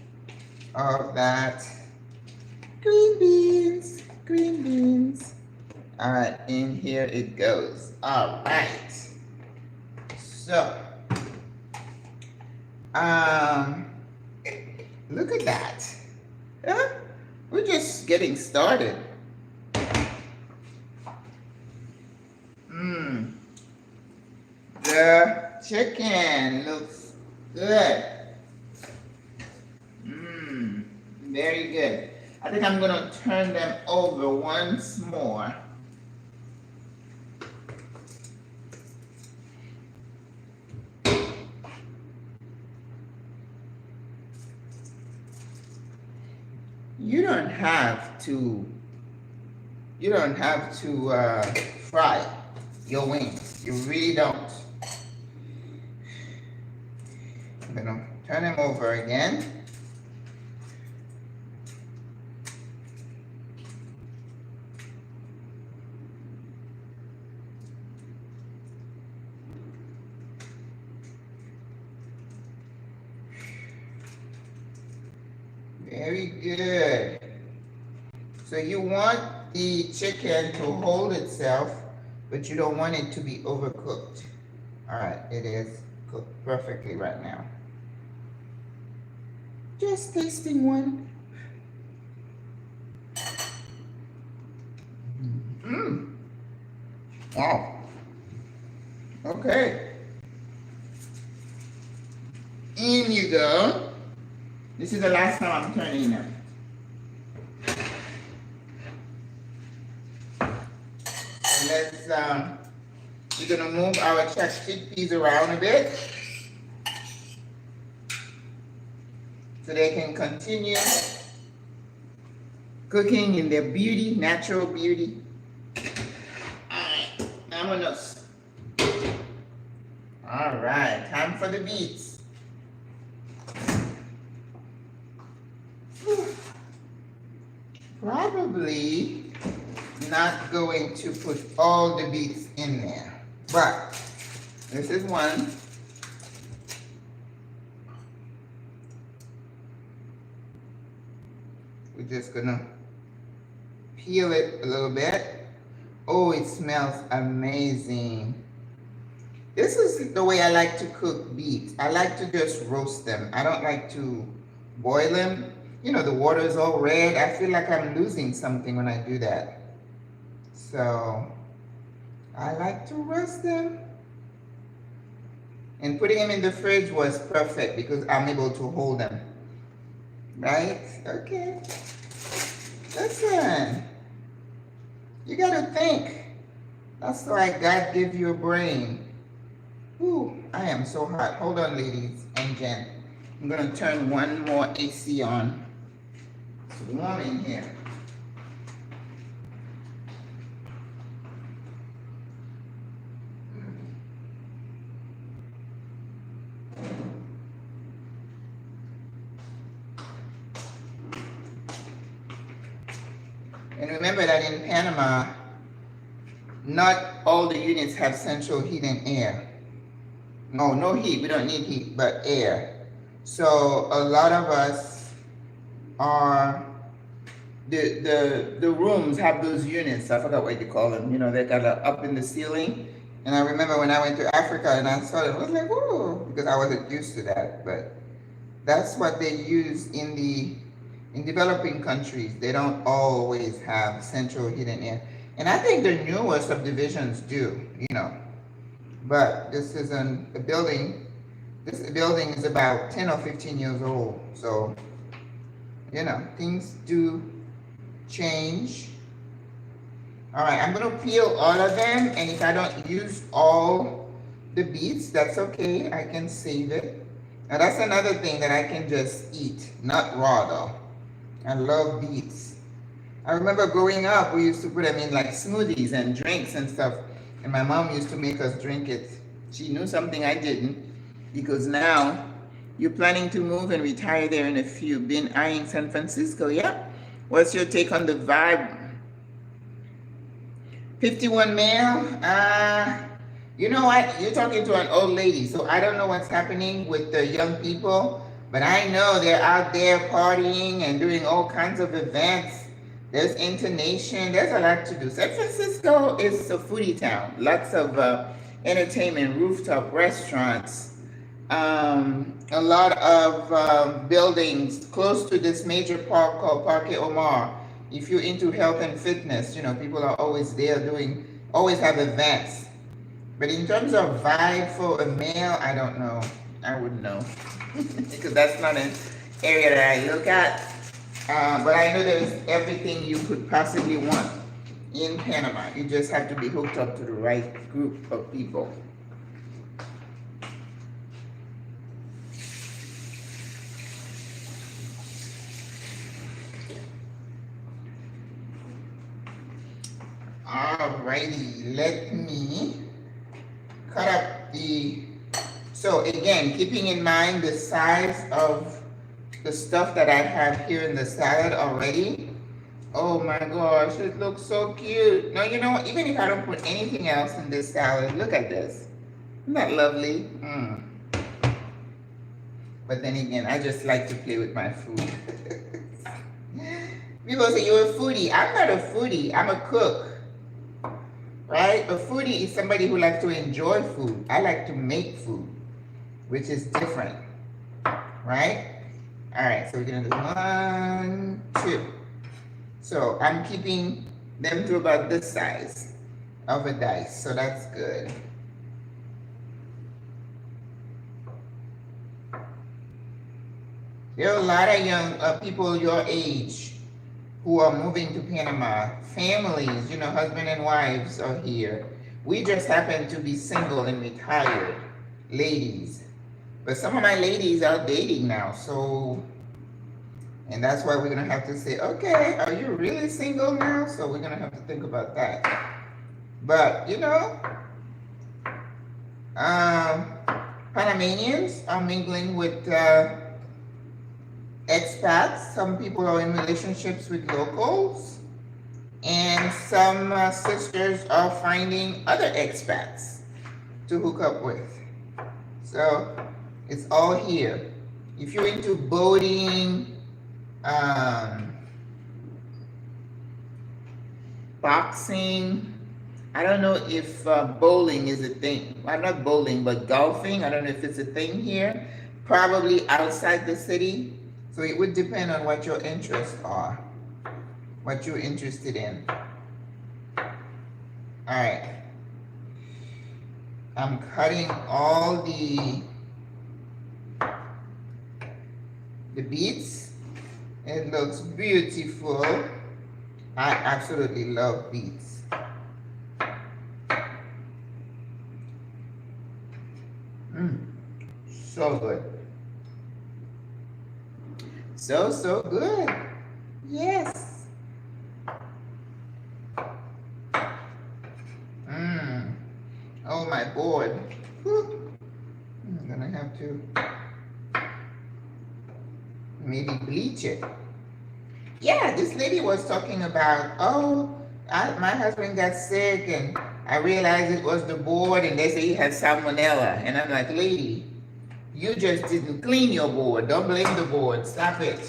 of that green beans, green beans. All right, in here it goes. All right. So, look at that. Yeah, we're just getting started. The chicken looks good. Very good. I think I'm gonna turn them over once more. You don't have to fry your wings. You really don't. I'm gonna turn them over again. Very good. So you want the chicken to hold itself, but you don't want it to be overcooked. All right, it is cooked perfectly right now. Just tasting one. Wow. Okay. In you go. This is the last time I'm turning them. And let's, we're gonna move our chickpeas around a bit so they can continue cooking in their beauty, natural beauty. Alright, vámonos. Alright, time for the beets. Probably not going to put all the beets in there, but this is one. We're just gonna peel it a little bit. Oh, it smells amazing. This is the way I like to cook beets. I like to just roast them. I don't like to boil them. You know, the water is all red. I feel like I'm losing something when I do that. So I like to roast them. And putting them in the fridge was perfect because I'm able to hold them. Right? Okay. Listen. You gotta think. That's why God gave you a brain. Ooh, I am so hot. Hold on, ladies and gents. I'm gonna turn one more AC on. It's warm in here. And remember that in Panama, not all the units have central heat and air. No, no heat. We don't need heat, but air. So a lot of us are the rooms have those units. I forgot what you call them. You know, they got up in the ceiling. And I remember when I went to Africa and I saw it, I was like, whoa, because I wasn't used to that. But that's what they use in developing countries. They don't always have central heat and air. And I think the newer subdivisions do, you know. But this is a building. This building is about 10 or 15 years old. So, you know, things do change. All right, I'm gonna peel all of them. And if I don't use all the beets, that's okay. I can save it. Now that's another thing that I can just eat, not raw though. I love beets. I remember growing up, we used to put them in like smoothies and drinks and stuff. And my mom used to make us drink it. She knew something I didn't, because now you're planning to move and retire there in a few. Been eyeing San Francisco, yeah? What's your take on the vibe? 51 male? You know what? You're talking to an old lady, so I don't know what's happening with the young people, but I know they're out there partying and doing all kinds of events. There's intonation. There's a lot to do. San Francisco is a foodie town. Lots of entertainment, rooftop restaurants, a lot of buildings close to this major park called Parque Omar. If you're into health and fitness, you know, people are always there always have events. But in terms of vibe for a male, I don't know. I wouldn't know. Because that's not an area that I look at. But I know there's everything you could possibly want in Panama. You just have to be hooked up to the right group of people. Alrighty, let me cut up so again, keeping in mind the size of the stuff that I have here in the salad already. Oh my gosh, it looks so cute. No, you know what? Even if I don't put anything else in this salad, look at this. Isn't that lovely? But then again, I just like to play with my food. People say you're a foodie. I'm not a foodie. I'm a cook. Right? A foodie is somebody who likes to enjoy food. I like to make food, which is different. Right? All right, so we're gonna do 1, 2. So I'm keeping them to about this size of a dice, so that's good. There are a lot of young people your age who are moving to Panama. Families, you know, husband and wives are here. We just happen to be single and retired ladies. But some of my ladies are dating now, so, and that's why we're gonna have to say, okay, are you really single now? So we're gonna have to think about that. But, you know, Panamanians are mingling with expats. Some people are in relationships with locals. And some sisters are finding other expats to hook up with. So it's all here. If you're into boating, boxing, I don't know if bowling is a thing. Well, not bowling, but golfing. I don't know if it's a thing here. Probably outside the city. So it would depend on what your interests are, what you're interested in. All right. I'm cutting all the beets. It looks beautiful. I absolutely love beets. So good. So good. Yes. Oh, my board. Whew. I'm gonna have to maybe bleach it. Yeah, this lady was talking about, oh, my husband got sick and I realized it was the board and they say he had salmonella. And I'm like, lady, you just didn't clean your board. Don't blame the board. Stop it.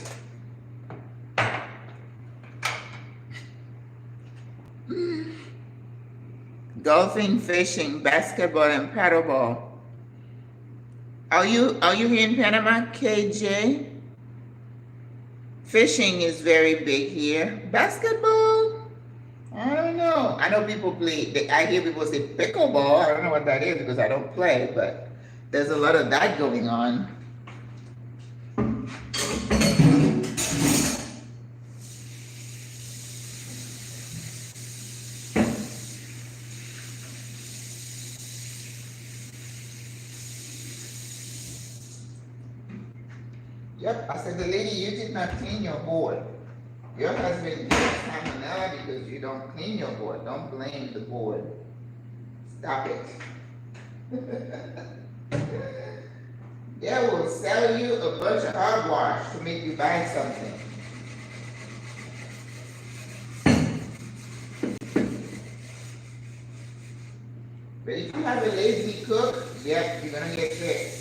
Golfing, fishing, basketball, and paddleball. Are you here in Panama, KJ? Fishing is very big here. Basketball? I don't know. I know people play. I hear people say pickleball. I don't know what that is because I don't play, but there's a lot of that going on. Yep, I said, the lady, you did not clean your board. Your husband gets salmonella because you don't clean your board. Don't blame the board. Stop it. They will sell you a bunch of hogwash to make you buy something. But if you have a lazy cook, yep, you're gonna get sick.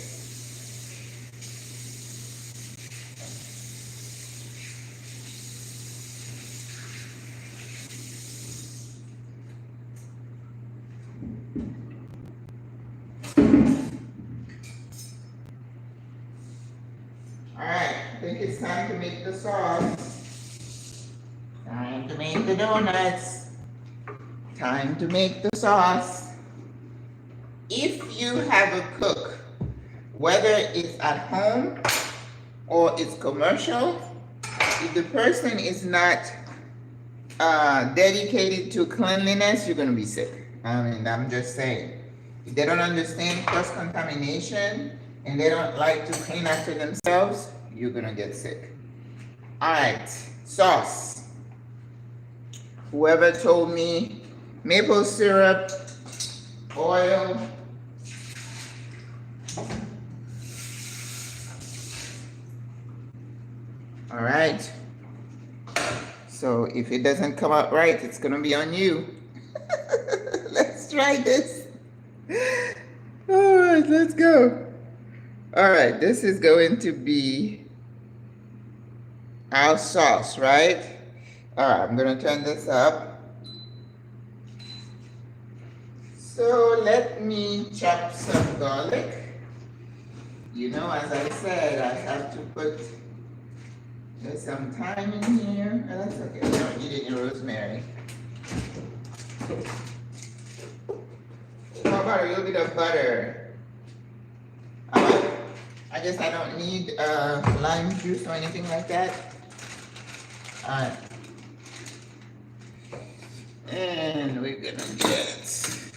It's time to make the sauce. Time to make the donuts. Time to make the sauce. If you have a cook, whether it's at home or it's commercial, if the person is not dedicated to cleanliness, you're going to be sick. I mean, I'm just saying. If they don't understand cross-contamination and they don't like to clean after themselves, you're gonna get sick. All right, sauce. Whoever told me maple syrup, oil, all right. So if it doesn't come out right, it's gonna be on you. Let's try this. All right, let's go. All right, this is going to be our sauce, right? All right, I'm gonna turn this up. So let me chop some garlic. You know, as I said, I have to put some thyme in here. Oh, that's okay, I don't need any rosemary. How about a little bit of butter? I guess I don't need lime juice or anything like that. All right. And we're gonna get,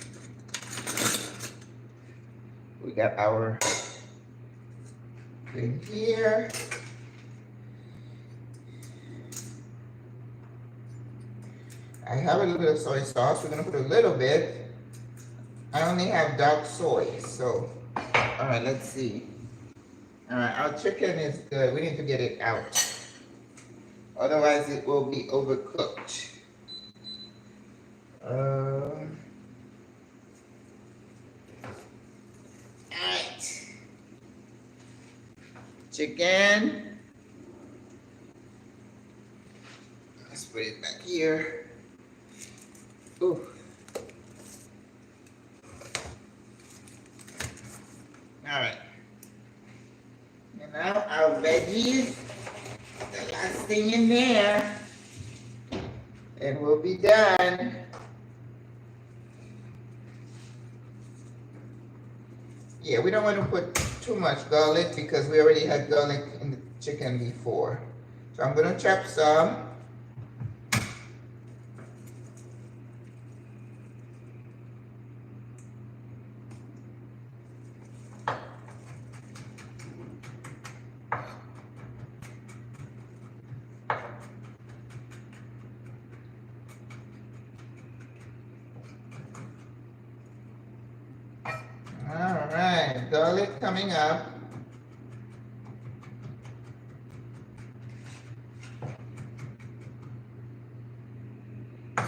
we got our thing here. I have a little bit of soy sauce. We're gonna put a little bit. I only have dark soy, so, all right, let's see. All right, our chicken is good. We need to get it out. Otherwise, it will be overcooked. All right. Chicken. Let's put it back here. Ooh. All right. And now our veggies, the last thing in there, and we'll be done. Yeah, we don't want to put too much garlic because we already had garlic in the chicken before. So I'm going to chop some. All right, garlic coming up.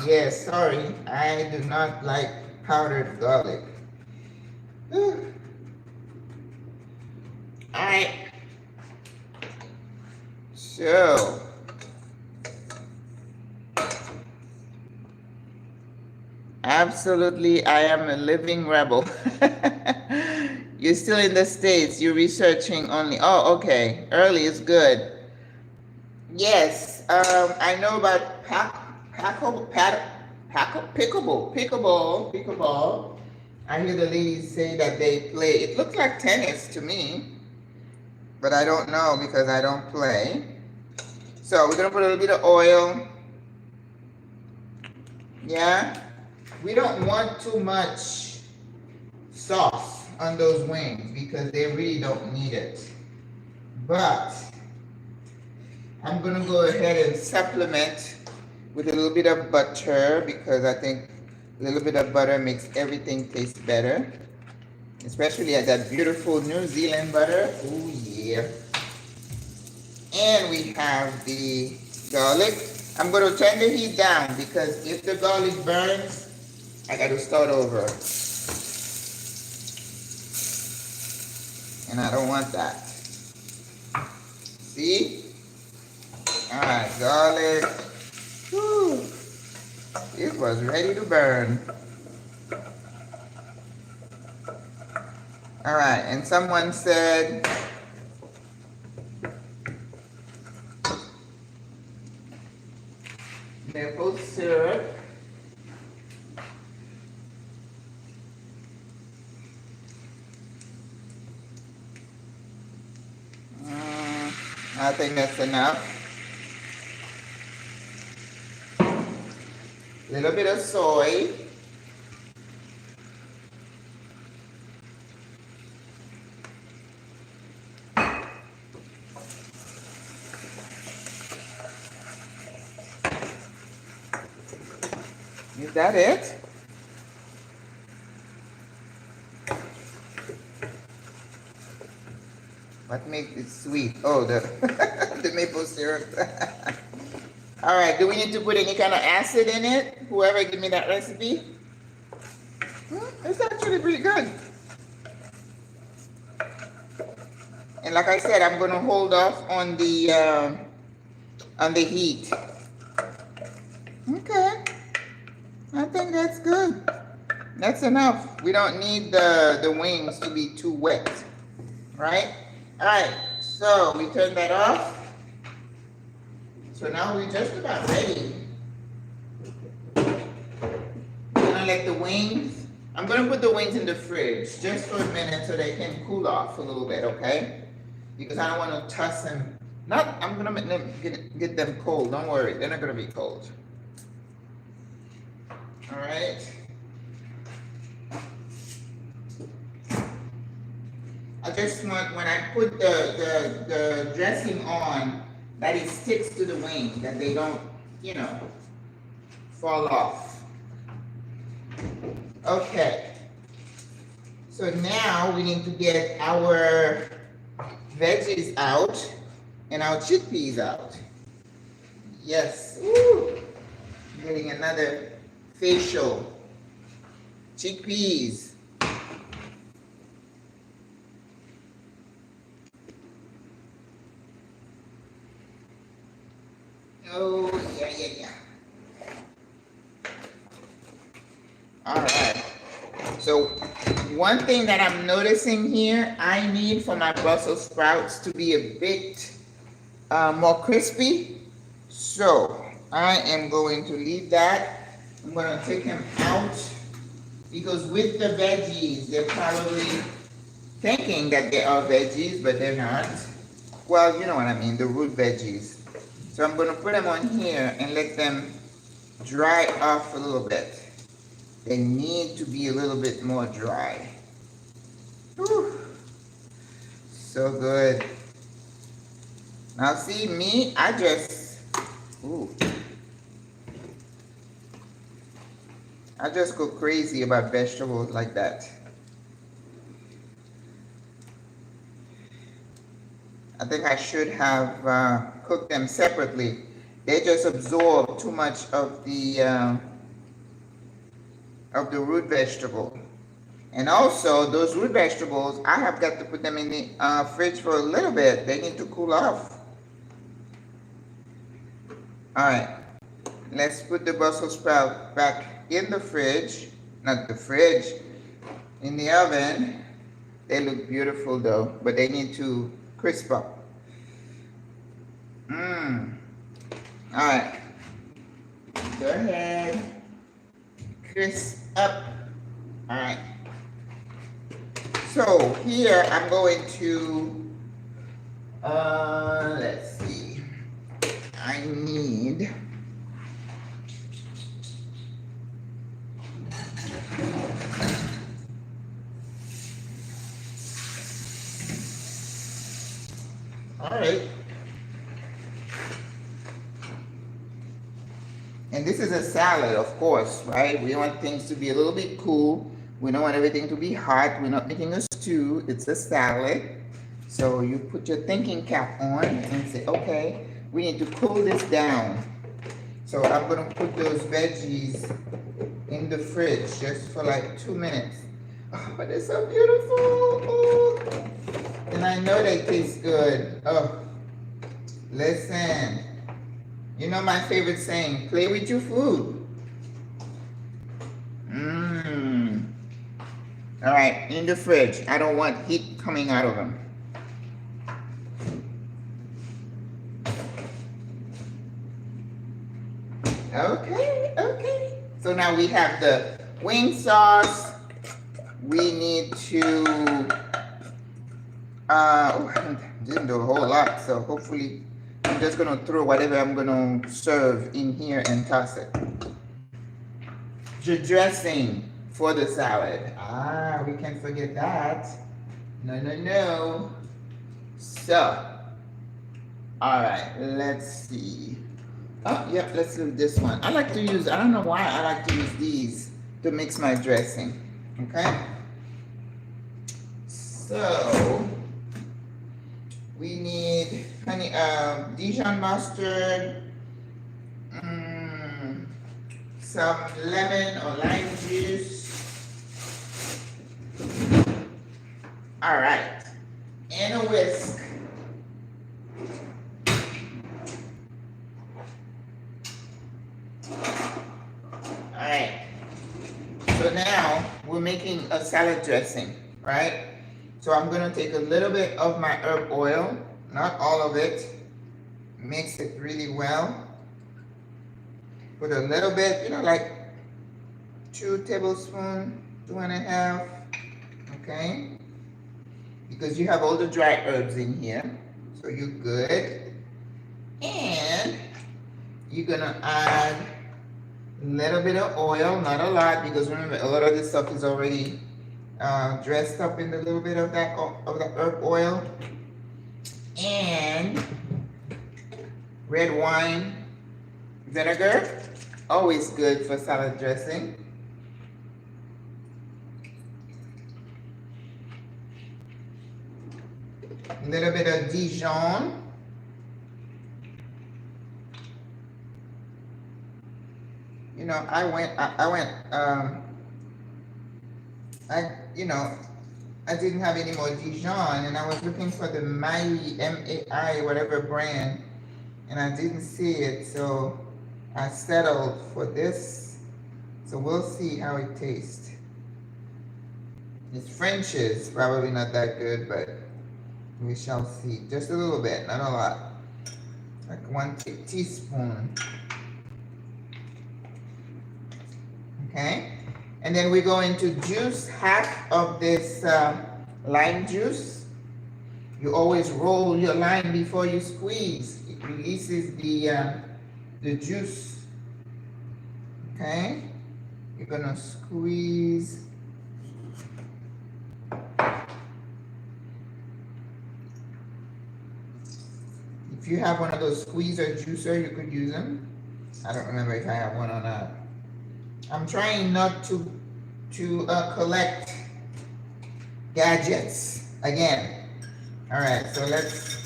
Yes, sorry, I do not like powdered garlic. All right, so absolutely, I am a living rebel. You're still in the States, you're researching only. Oh, okay, early is good. Yes, I know about pickleball. I hear the ladies say that they play. It looks like tennis to me, but I don't know because I don't play. So we're gonna put a little bit of oil. Yeah, we don't want too much sauce on those wings because they really don't need it. But I'm gonna go ahead and supplement with a little bit of butter because I think a little bit of butter makes everything taste better, especially at that beautiful New Zealand butter. Oh yeah. And we have the garlic. I'm going to turn the heat down because if the garlic burns, I got to start over. And I don't want that. See? All right, garlic. Whew. It was ready to burn. All right, and someone said, maple syrup. I think that's enough. A little bit of soy. Is that it? What makes it sweet? Oh, the the maple syrup. All right, do we need to put any kind of acid in it? Whoever give me that recipe. It's actually pretty good. And like I said, I'm going to hold off on the heat. Okay. I think that's good. That's enough. We don't need the wings to be too wet, right? All right, so we turn that off. So now we're just about ready. We're gonna let the wings, I'm gonna put the wings in the fridge just for a minute so they can cool off a little bit, okay? Because I don't want to toss them. I'm gonna make them get them cold. Don't worry, they're not gonna be cold. All right. I just want, when I put the dressing on, that it sticks to the wing, that they don't, fall off. Okay. So now we need to get our veggies out and our chickpeas out. Yes. Woo. Getting another facial. Chickpeas. Oh, yeah. All right. So one thing that I'm noticing here, I need for my Brussels sprouts to be a bit more crispy. So I am going to leave that. I'm going to take them out because with the veggies, they're probably thinking that they are veggies, but they're not. Well, you know what I mean, the root veggies. So I'm going to put them on here and let them dry off a little bit. They need to be a little bit more dry. Whew. So good. Now see me, I just go crazy about vegetables like that. I think I should have cooked them separately. They just absorb too much of the root vegetable. And also, those root vegetables, I have got to put them in the fridge for a little bit. They need to cool off. All right, let's put the Brussels sprout back in the fridge. Not the fridge, in the oven. They look beautiful though, but they need to crisp up. All right, go ahead, crisp up. All right. So here I'm going to, let's see, I need, all right. And this is a salad, of course, right? We want things to be a little bit cool. We don't want everything to be hot. We're not making a stew. It's a salad. So you put your thinking cap on and say, okay, we need to cool this down. So I'm going to put those veggies in the fridge just for like 2 minutes. Oh, but they're so beautiful. Oh. And I know they taste good. Oh, listen. You know my favorite saying, play with your food. All right, in the fridge. I don't want heat coming out of them. Okay. So now we have the wing sauce. We need to, I didn't do a whole lot, so hopefully I'm just gonna throw whatever I'm gonna serve in here and toss it. The dressing for the salad. We can't forget that. No. So, all right, let's see. Oh, yep, let's do this one. I like to use, I don't know why I like to use these to mix my dressing, okay? So, we need Dijon mustard, some lemon or lime juice. All right, and a whisk. All right, so now we're making a salad dressing, right? So I'm gonna take a little bit of my herb oil, not all of it, mix it really well. Put a little bit, like 2 tablespoons, 2.5, okay? Because you have all the dry herbs in here, so you're good. And you're gonna add a little bit of oil, not a lot, because remember, a lot of this stuff is already dressed up in a little bit of that herb oil. And red wine vinegar, always good for salad dressing. A little bit of Dijon. I didn't have any more Dijon, and I was looking for the Mai, M-A-I, whatever brand, and I didn't see it, so I settled for this. So we'll see how it tastes. This French is probably not that good, but we shall see. Just a little bit, not a lot. Like 1 teaspoon. Okay? And then we're going to juice half of this lime juice. You always roll your lime before you squeeze. It releases the juice. Okay? You're gonna squeeze. If you have one of those squeezer juicer, you could use them. I don't remember if I have one or not. I'm trying not to collect gadgets again. All right, so let's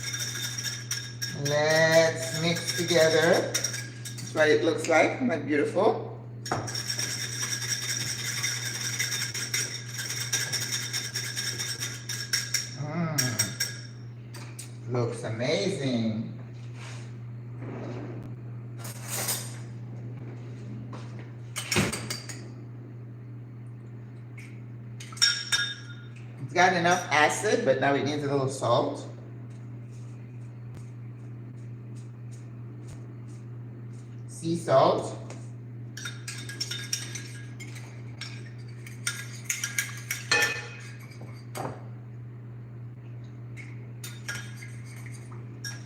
mix together. That's what it looks like. Isn't that beautiful? Looks amazing. It's got enough acid, but now it needs a little salt. Sea salt.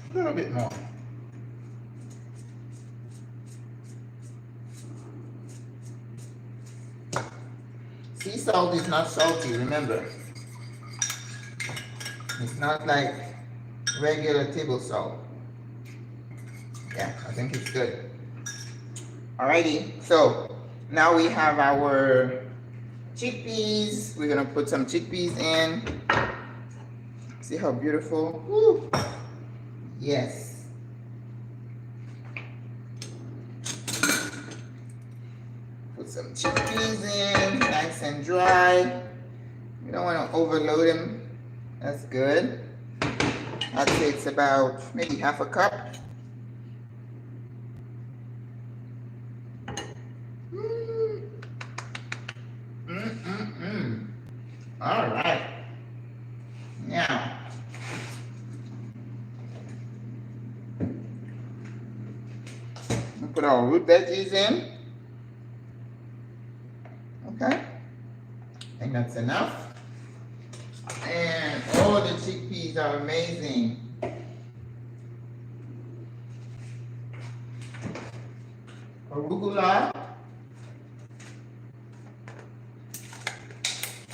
A little bit more. Sea salt is not salty, remember. It's not like regular table salt. Yeah, I think it's good. Alrighty, so now we have our chickpeas. We're gonna put some chickpeas in. See how beautiful? Woo. Yes. Put some chickpeas in, nice and dry. You don't want to overload them. That's good. I'd say it's about maybe half a cup. All right. Now, we'll put our root veggies in. Okay. I think that's enough. And all the chickpeas are amazing. Arugula.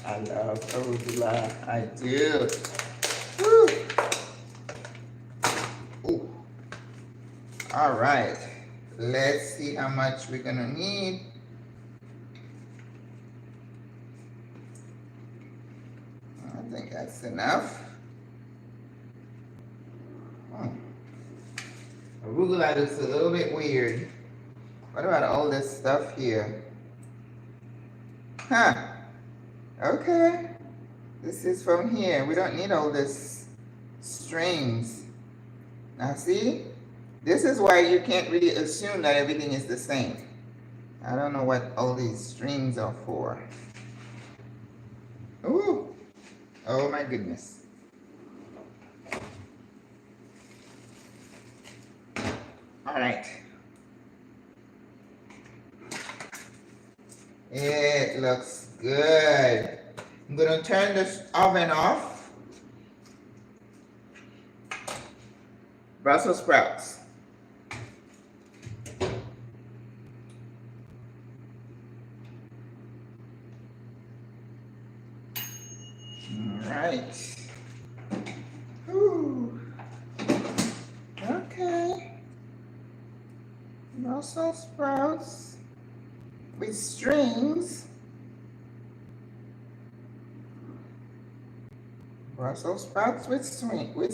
I love arugula. I do. Woo. Ooh. All right. Let's see how much we're gonna need. I think that's enough. Arugula looks a little bit weird. What about all this stuff here? Huh. Okay. This is from here. We don't need all this strings. Now see? This is why you can't really assume that everything is the same. I don't know what all these strings are for. Ooh. Oh my goodness. All right. It looks good. I'm gonna turn this oven off. Brussels sprouts. Right. Ooh. Okay. Brussels sprouts with strings. Brussels sprouts with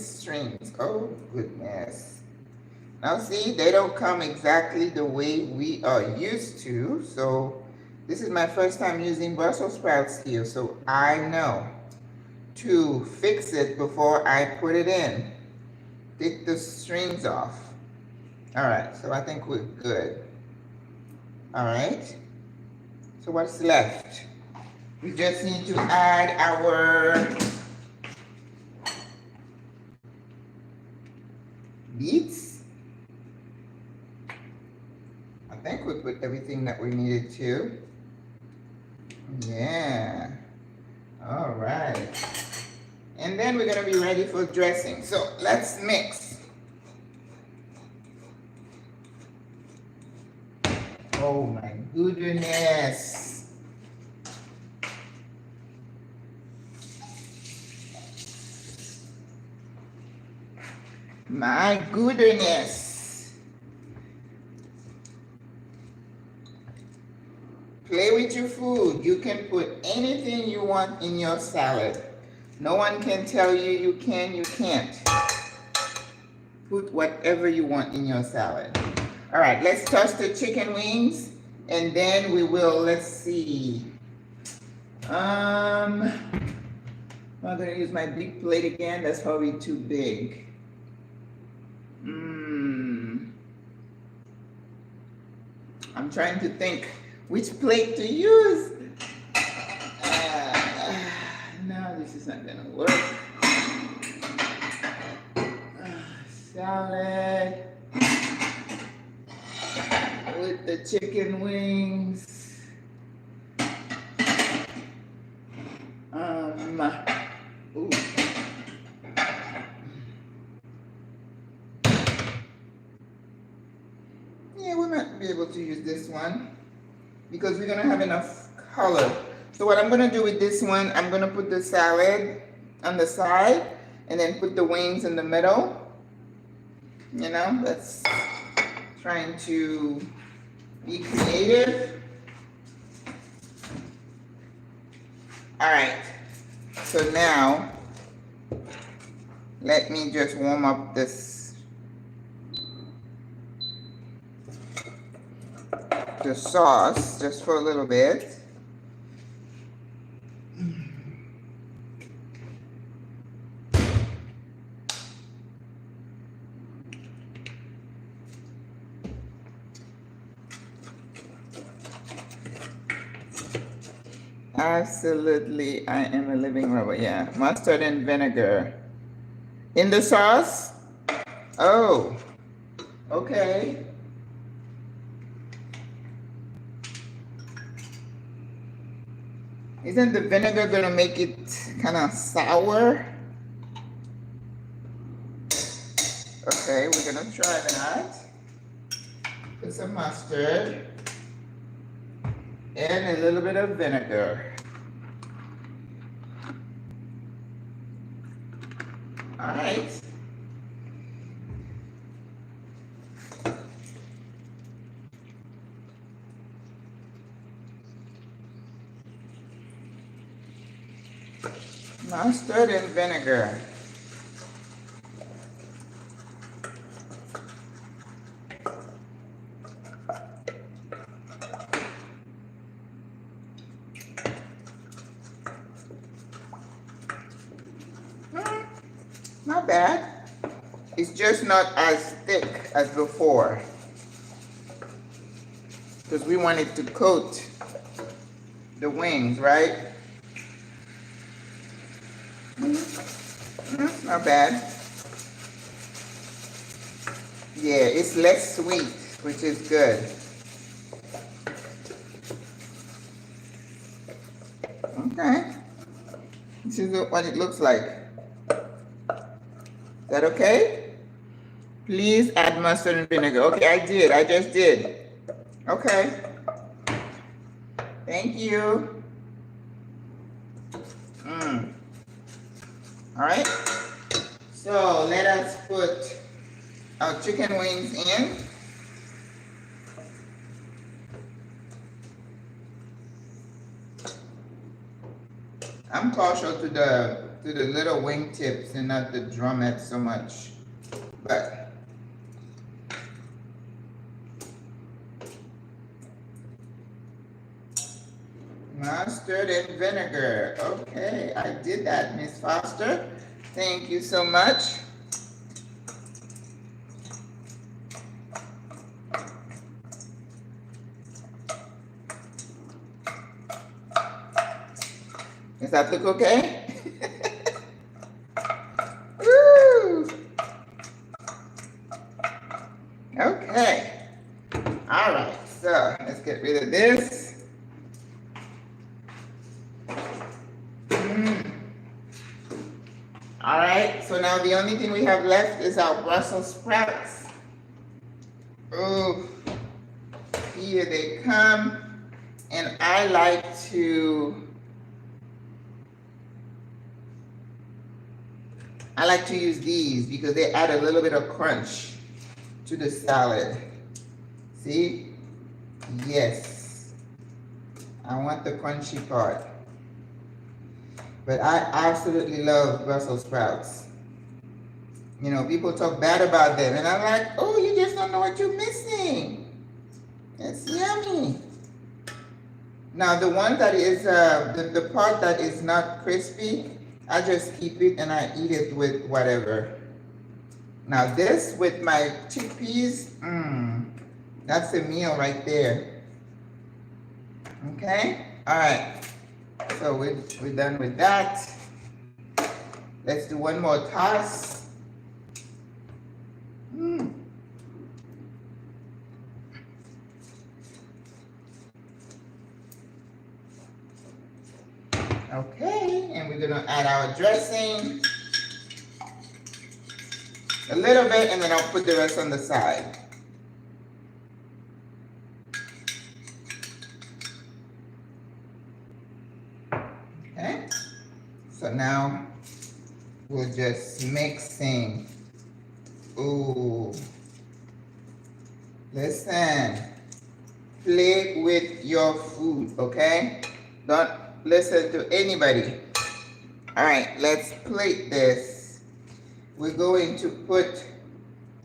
strings. Oh goodness. Now see, they don't come exactly the way we are used to. So this is my first time using Brussels sprouts here. So I know to fix it before I put it in. Take the strings off. All right, so I think we're good. All right, so what's left? We just need to add our beets. I think we put everything that we needed to. Yeah. All right. And then we're going to be ready for dressing. So let's mix. Oh my goodness. My goodness. Play with your food. You can put anything you want in your salad. No one can tell you you can, you can't. Put whatever you want in your salad. All right, let's toss the chicken wings, and then we will, let's see. I'm gonna use my big plate again. That's probably too big. I'm trying to think which plate to use. No, this is not gonna work. Salad with the chicken wings. Ooh. Yeah, we might be able to use this one because we're gonna have enough color. So what I'm gonna do with this one, I'm gonna put the salad on the side and then put the wings in the middle. You know, that's trying to be creative. All right, so now let me just warm up the sauce just for a little bit. Absolutely, I am a living rubber. Yeah, mustard and vinegar in the sauce. Oh, okay. Isn't the vinegar gonna make it kind of sour? Okay, we're gonna try that. Put some mustard and a little bit of vinegar. All right. Mustard and vinegar. Not bad. It's just not as thick as before because we wanted to coat the wings, right? Not bad. Yeah, it's less sweet, which is good. Okay. This is what it looks like. Is that okay? Please add mustard and vinegar. Okay, I did. I just did. Okay. Thank you. All right. So let us put our chicken wings in. I'm partial to the little wing tips and not the drumettes so much, but mustard and vinegar. Okay, I did that, Miss Foster. Thank you so much. Does that look okay? Woo! Okay. All right, so let's get rid of this. All right, so now the only thing we have left is our Brussels sprouts. Oh, here they come. And I like to use these because they add a little bit of crunch to the salad. See? Yes. I want the crunchy part. But I absolutely love Brussels sprouts. You know, people talk bad about them, and I'm like, oh, you just don't know what you're missing. It's yummy. Now, the one that is, the part that is not crispy, I just keep it and I eat it with whatever. Now, this with my chickpeas, that's a meal right there. Okay? All right. So we're done with that. Let's do one more toss. Okay, and we're gonna add our dressing. A little bit, and then I'll put the rest on the side. Okay, so now we're just mixing. Ooh, listen, play with your food, okay? Don't listen to anybody. All right, let's plate this. We're going to put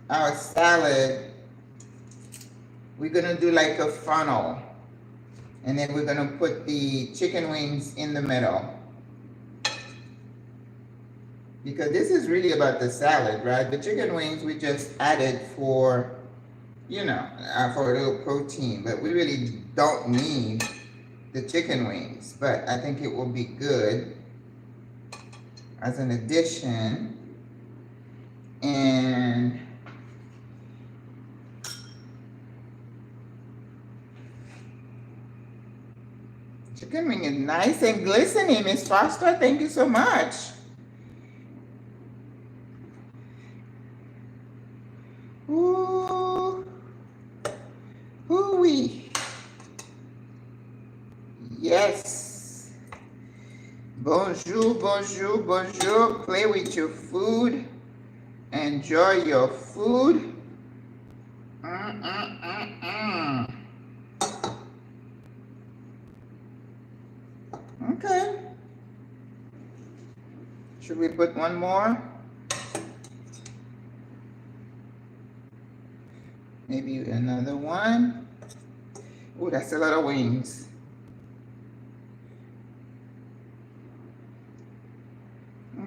our salad. We're gonna do like a funnel. And then we're gonna put the chicken wings in the middle. Because this is really about the salad, right? The chicken wings we just added for, you know, for a little protein, but we really don't need the chicken wings. But I think it will be good as an addition. And chicken wing is nice and glistening, Miss Foster. Thank you so much. Ooh. Ooh-wee. Yes. Bonjour, bonjour, bonjour. Play with your food. Enjoy your food. Okay. Should we put one more? Maybe another one. Oh, that's a lot of wings.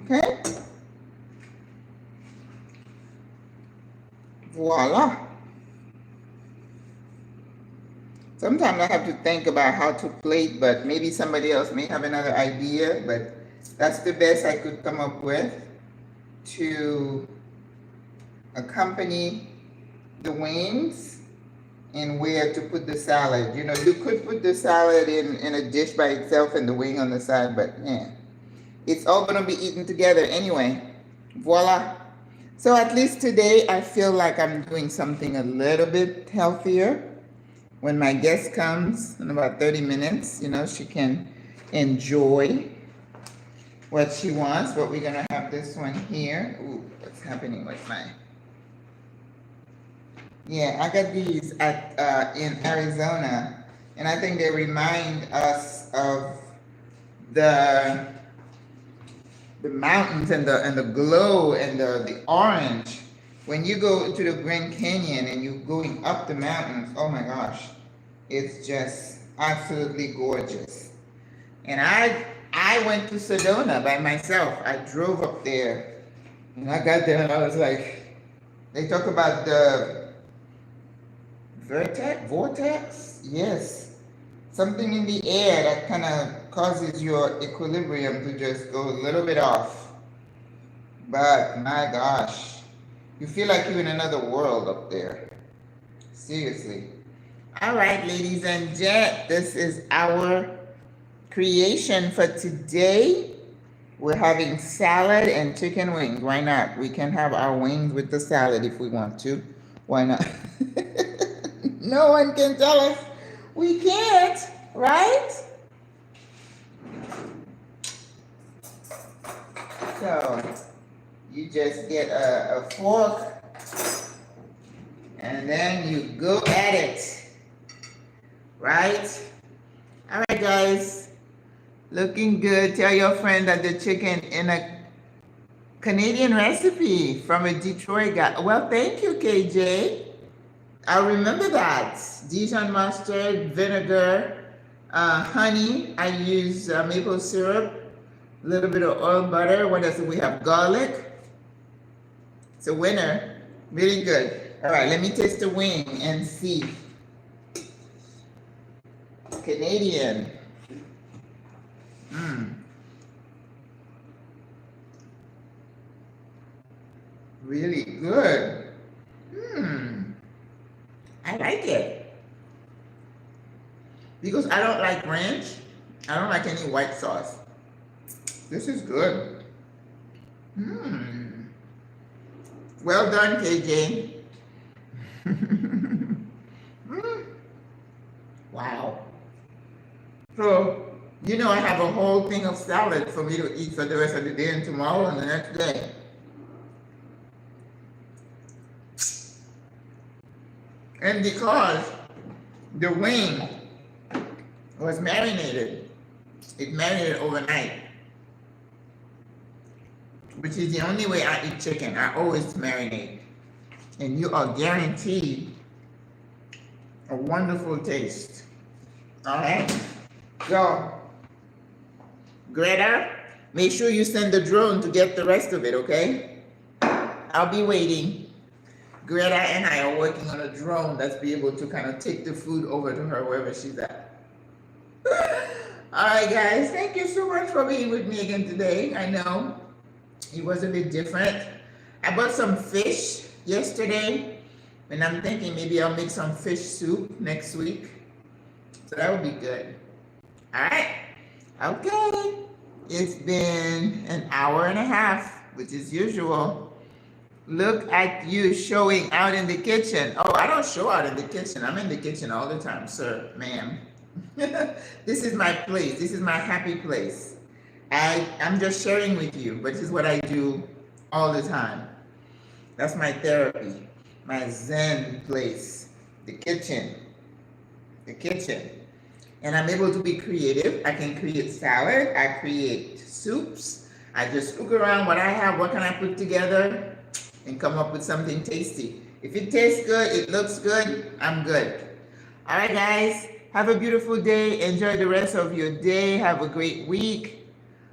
Okay. Voila. Sometimes I have to think about how to plate, but maybe somebody else may have another idea, but that's the best I could come up with to accompany the wings and where to put the salad. You know, you could put the salad in a dish by itself and the wing on the side, but yeah, it's all gonna be eaten together anyway. Voila. So at least today I feel like I'm doing something a little bit healthier. When my guest comes in about 30 minutes, you know, she can enjoy what she wants. But we're gonna have this one here. Ooh, what's happening with my... Yeah, I got these at in Arizona, and I think they remind us of the mountains and the glow and the orange. When you go to the Grand Canyon and you're going up the mountains, oh my gosh, it's just absolutely gorgeous. And I went to Sedona by myself. I drove up there, and I got there and I was like, they talk about the vortex? Yes. something in the air that kind of causes your equilibrium to just go a little bit off. But my gosh, you feel like you're in another world up there. Seriously. All right, ladies and gents, this is our creation for today. We're having salad and chicken wings. Why not? We can have our wings with the salad if we want to. Why not? No one can tell us we can't, right? So you just get a fork and then you go at it, right? All right, guys, looking good. Tell your friend that the chicken in a Canadian recipe from a Detroit guy. Well, thank you, KJ. I'll remember that. Dijon mustard, vinegar, honey. I use maple syrup, a little bit of oil, butter. What else do we have? Garlic. It's a winner. Really good. All right, let me taste the wing and see. Canadian. Really good. I like it. Because I don't like ranch. I don't like any white sauce. This is good. Well done, KJ. Wow. So, you know, I have a whole thing of salad for me to eat for the rest of the day and tomorrow and the next day. And because the wing was marinated, it marinated overnight, which is the only way I eat chicken. I always marinate. And you are guaranteed a wonderful taste. All right? So, Greta, make sure you send the drone to get the rest of it, okay? I'll be waiting. Greta and I are working on a drone that's be able to kind of take the food over to her wherever she's at. All right, guys, thank you so much for being with me again today. I know it was a bit different. I bought some fish yesterday, and I'm thinking maybe I'll make some fish soup next week. So that would be good. All right. Okay. It's been an hour and a half, which is usual. Look at you showing out in the kitchen. Oh, I don't show out in the kitchen. I'm in the kitchen all the time, sir, ma'am. This is my place. This is my happy place. I'm just sharing with you, but this is what I do all the time. That's my therapy, my Zen place, the kitchen. The kitchen. And I'm able to be creative. I can create salad. I create soups. I just look around what I have, what can I put together, and come up with something tasty. If it tastes good, it looks good, I'm good. All right, guys, have a beautiful day. Enjoy the rest of your day. Have a great week.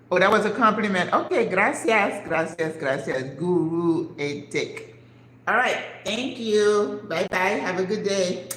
Oh, that was a compliment. Okay, gracias, gracias, gracias. Guru etik. All right, thank you. Bye-bye. Have a good day.